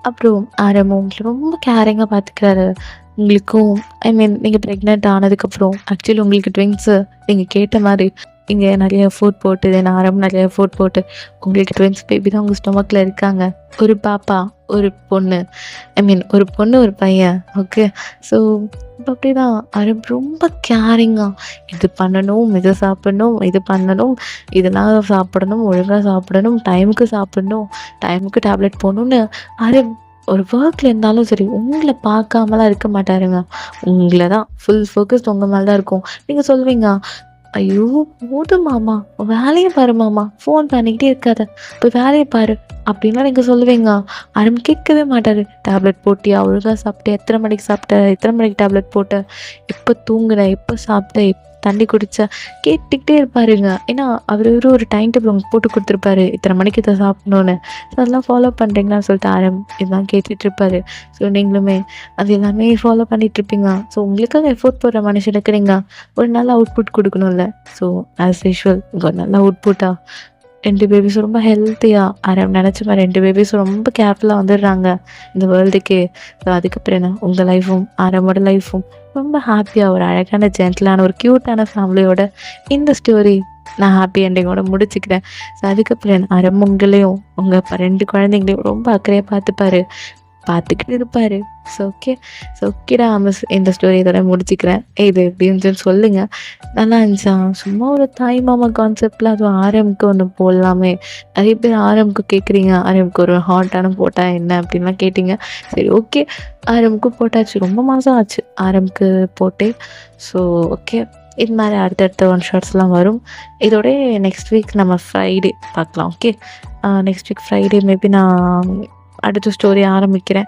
அப்புறம் உங்களுக்கு ரொம்ப கேரிங்காக பார்த்துக்கிறாரு. உங்களுக்கும் நீங்கள் ப்ரெக்னென்ட் ஆனதுக்கப்புறம் ஆக்சுவலி உங்களுக்கு ட்வின்ஸு நீங்கள் கேட்ட மாதிரி இங்கே நிறைய எஃபோர்ட் போட்டு, நிறைய எஃபோர்ட் போட்டு உங்களுக்கு ட்வின்ஸ் பேபி தான் உங்கள் ஸ்டொமக்கில் இருக்காங்க. ஒரு பாப்பா, ஒரு பொண்ணு. ஒரு பொண்ணு, ஒரு பையன். ஓகே. ஸோ இப்போ அப்படி தான் ரொம்ப கேரிங்காக இது பண்ணணும், இதை சாப்பிடணும், இது பண்ணணும், இதெல்லாம் சாப்பிடணும், ஒழுங்காக சாப்பிடணும், டைமுக்கு சாப்பிடணும், டைமுக்கு டேப்லெட் போடணும்னு ஒரு ஒர்க்கில் இருந்தாலும் சரி உங்களை பார்க்காமலாம் இருக்க மாட்டாருங்க. உங்களை தான் ஃபுல் ஃபோக்கஸ்ட் உங்கள் மேலே தான் இருக்கும். நீங்கள் சொல்லுவீங்க, ஐயோ போதும் மாமா, வேலையை பாரு மாமா, ஃபோன் பண்ணிக்கிட்டே இருக்காத, போய் வேலையை பாரு அப்படின்லாம் நீங்கள் சொல்லுவீங்க. கேட்கவே மாட்டார். டேப்லெட் போட்டியா, ஒழுங்காக சாப்பிட்டேன், எத்தனை மணிக்கு சாப்பிட்டேன், எத்தனை மணிக்கு டேப்லெட் போட்டேன், எப்போ தூங்குனேன், எப்போ சாப்பிட்டேன், தண்ணி குடித்தா கேட்டுக்கிட்டே இருப்பாருங்க. ஏன்னா அவர் ஒரு டைம் டேபிள் உங்களுக்கு போட்டு கொடுத்துருப்பாரு, இத்தனை மணிக்கு இதை சாப்பிடணுன்னு. ஸோ அதெல்லாம் ஃபாலோ பண்ணுறீங்களான்னு சொல்லிட்டு இதெல்லாம் கேட்டுட்ருப்பாரு. ஸோ நீங்களுமே அது எல்லாமே ஃபாலோ பண்ணிகிட்ருப்பீங்க. ஸோ உங்களுக்காக எஃபோர்ட் போடுற மனுஷனுக்கு நீங்கள் ஒரு நல்ல அவுட்புட் கொடுக்கணும்ல. ஸோ ஆஸ் யூஷுவல் இங்கே ஒரு நல்ல அவுட்புட்டாக 2 பேபிஸும் ரொம்ப ஹெல்த்தியாக நினச்ச மாதிரி 2 பேபிஸும் ரொம்ப கேர்ஃபுல்லாக வந்துடுறாங்க இந்த வேர்ல்டுக்கே. ஸோ அதுக்கப்புறம் என்ன, உங்கள் லைஃபும் ஆரம்போட லைஃபும் ரொம்ப ஹாப்பியாக ஒரு அழகான ஜென்டிலான ஒரு க்யூட்டான ஃபேமிலியோட இந்த ஸ்டோரி நான் ஹாப்பி எண்டிங்கோட முடிச்சுக்கிறேன். ஸோ அதுக்கப்புறம் ஆரம் உங்களையும் உங்கள் 2 குழந்தைங்களையும் ரொம்ப அக்கறையாக பார்த்துக்கிட்டு இருப்பார். ஸோ ஓகேடா மிஸ், இந்த ஸ்டோரி இதோட முடிச்சுக்கிறேன். இது எப்படின்னு சொல்லுங்கள். நல்லா இருந்துச்சா? சும்மா ஒரு தாய் மாமா கான்செப்டில் அதுவும் ஆரம்புக்கு ஒன்று போடலாமே. நிறைய பேர் ஆரம்புக்கு கேட்குறீங்க, ஆரம்புக்கு ஒரு ஹாட்டான போட்டால் என்ன அப்படின்லாம் கேட்டிங்க. சரி ஓகே, ஆரம்புக்கு போட்டாச்சு. ரொம்ப மாதம் ஆச்சு ஆரம்புக்கு போட்டு. ஸோ ஓகே, இது மாதிரி அடுத்தடுத்த ஒன் ஷார்ட்ஸ்லாம் வரும். இதோட நெக்ஸ்ட் வீக் நம்ம ஃப்ரைடே பார்க்கலாம். Okay, next week Friday maybe நான் அடுத்த ஸ்டோரி ஆரம்பிக்கிறேன்.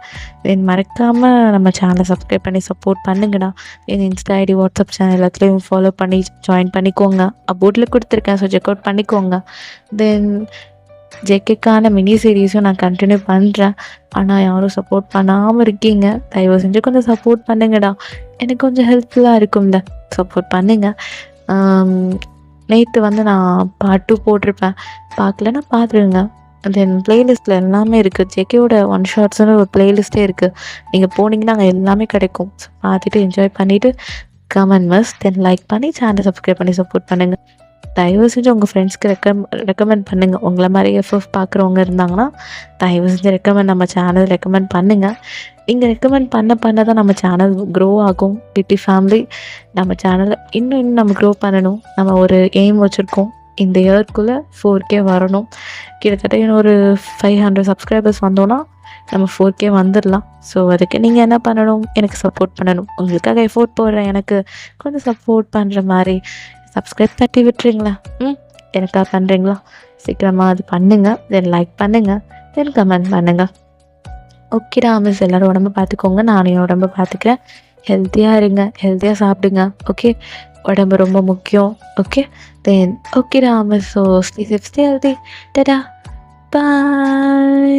மறக்காமல் நம்ம சேனலை சப்ஸ்கிரைப் பண்ணி சப்போர்ட் பண்ணுங்கடா. என் இன்ஸ்டா ஐடி, வாட்ஸ்அப் சேனல் எல்லாத்துலேயும் ஃபாலோ பண்ணி ஜாயின் பண்ணிக்கோங்க. போர்டில் கொடுத்துருக்கேன், ஸோ செக் அவுட் பண்ணிக்கோங்க. தென் ஜேகேக்கான மினி சீரீஸும் நான் கண்டினியூ பண்ணுறேன். ஆனால் யாரும் சப்போர்ட் பண்ணாமல் இருக்கீங்க. தயவு செஞ்சு கொஞ்சம் சப்போர்ட் பண்ணுங்கடா, எனக்கு கொஞ்சம் ஹெல்ப்ஃபுல்லாக இருக்கும்ல. சப்போர்ட் பண்ணுங்கள். நேற்று நான் பார்ட் 2 போட்டிருப்பேன், பார்க்கலன்னா பார்த்துருங்க. தென் ப்ளேலிஸ்ட்டில் எல்லாமே இருக்குது. ஜேகேவோட ஒன் ஷார்ட்ஸ்னு ஒரு ப்ளேலிஸ்ட்டே இருக்குது. நீங்கள் போனீங்கன்னா அங்கே எல்லாமே கிடைக்கும். ஸோ பார்த்துட்டு என்ஜாய் பண்ணிவிட்டு come and miss then like பண்ணி சேனலை சப்ஸ்கிரைப் பண்ணி சப்போர்ட் பண்ணுங்கள். தயவு செஞ்சு உங்கள் ஃப்ரெண்ட்ஸ்க்கு ரெக்கமெண்ட் பண்ணுங்கள். உங்களை மாதிரி எஃப்எஃப் பார்க்குறவங்க இருந்தாங்கன்னா தயவு செஞ்சு நம்ம சேனல் ரெக்கமெண்ட் பண்ணுங்கள். நீங்கள் ரெக்கமெண்ட் பண்ண தான் நம்ம சேனல் க்ரோ ஆகும். பிடி ஃபேமிலி நம்ம சேனலை இன்னும் நம்ம க்ரோ பண்ணணும். நம்ம ஒரு எய்ம் வச்சுருக்கோம், இந்த இயர்க்குள்ளே 4K வரணும். கிட்டத்தட்ட இன்னும் ஒரு 500 சப்ஸ்கிரைபர்ஸ் வந்தோன்னா நம்ம 4K வந்துடலாம். ஸோ அதுக்கு நீங்கள் என்ன பண்ணணும், எனக்கு சப்போர்ட் பண்ணணும். உங்களுக்காக எஃபோர்ட் போடுறேன், எனக்கு கொஞ்சம் சப்போர்ட் பண்ணுற மாதிரி சப்ஸ்கிரைப் தட்டி விட்டுறீங்களா? எனக்காக பண்ணுறீங்களா? சீக்கிரமாக அது பண்ணுங்கள். தென் லைக் பண்ணுங்கள், தென் கமெண்ட் பண்ணுங்கள். ஓகேடா மிஸ், எல்லோரும் உடம்பு பார்த்துக்கோங்க, நானும் என் உடம்பு பார்த்துக்கிறேன். ஹெல்த்தியாக இருங்க, ஹெல்த்தியாக சாப்பிடுங்க. ஓகே, உடம்பு ரொம்ப முக்கியம். ஓகே தென் ஓகேடா miss. So stay safe, stay healthy. Tata, பாய்.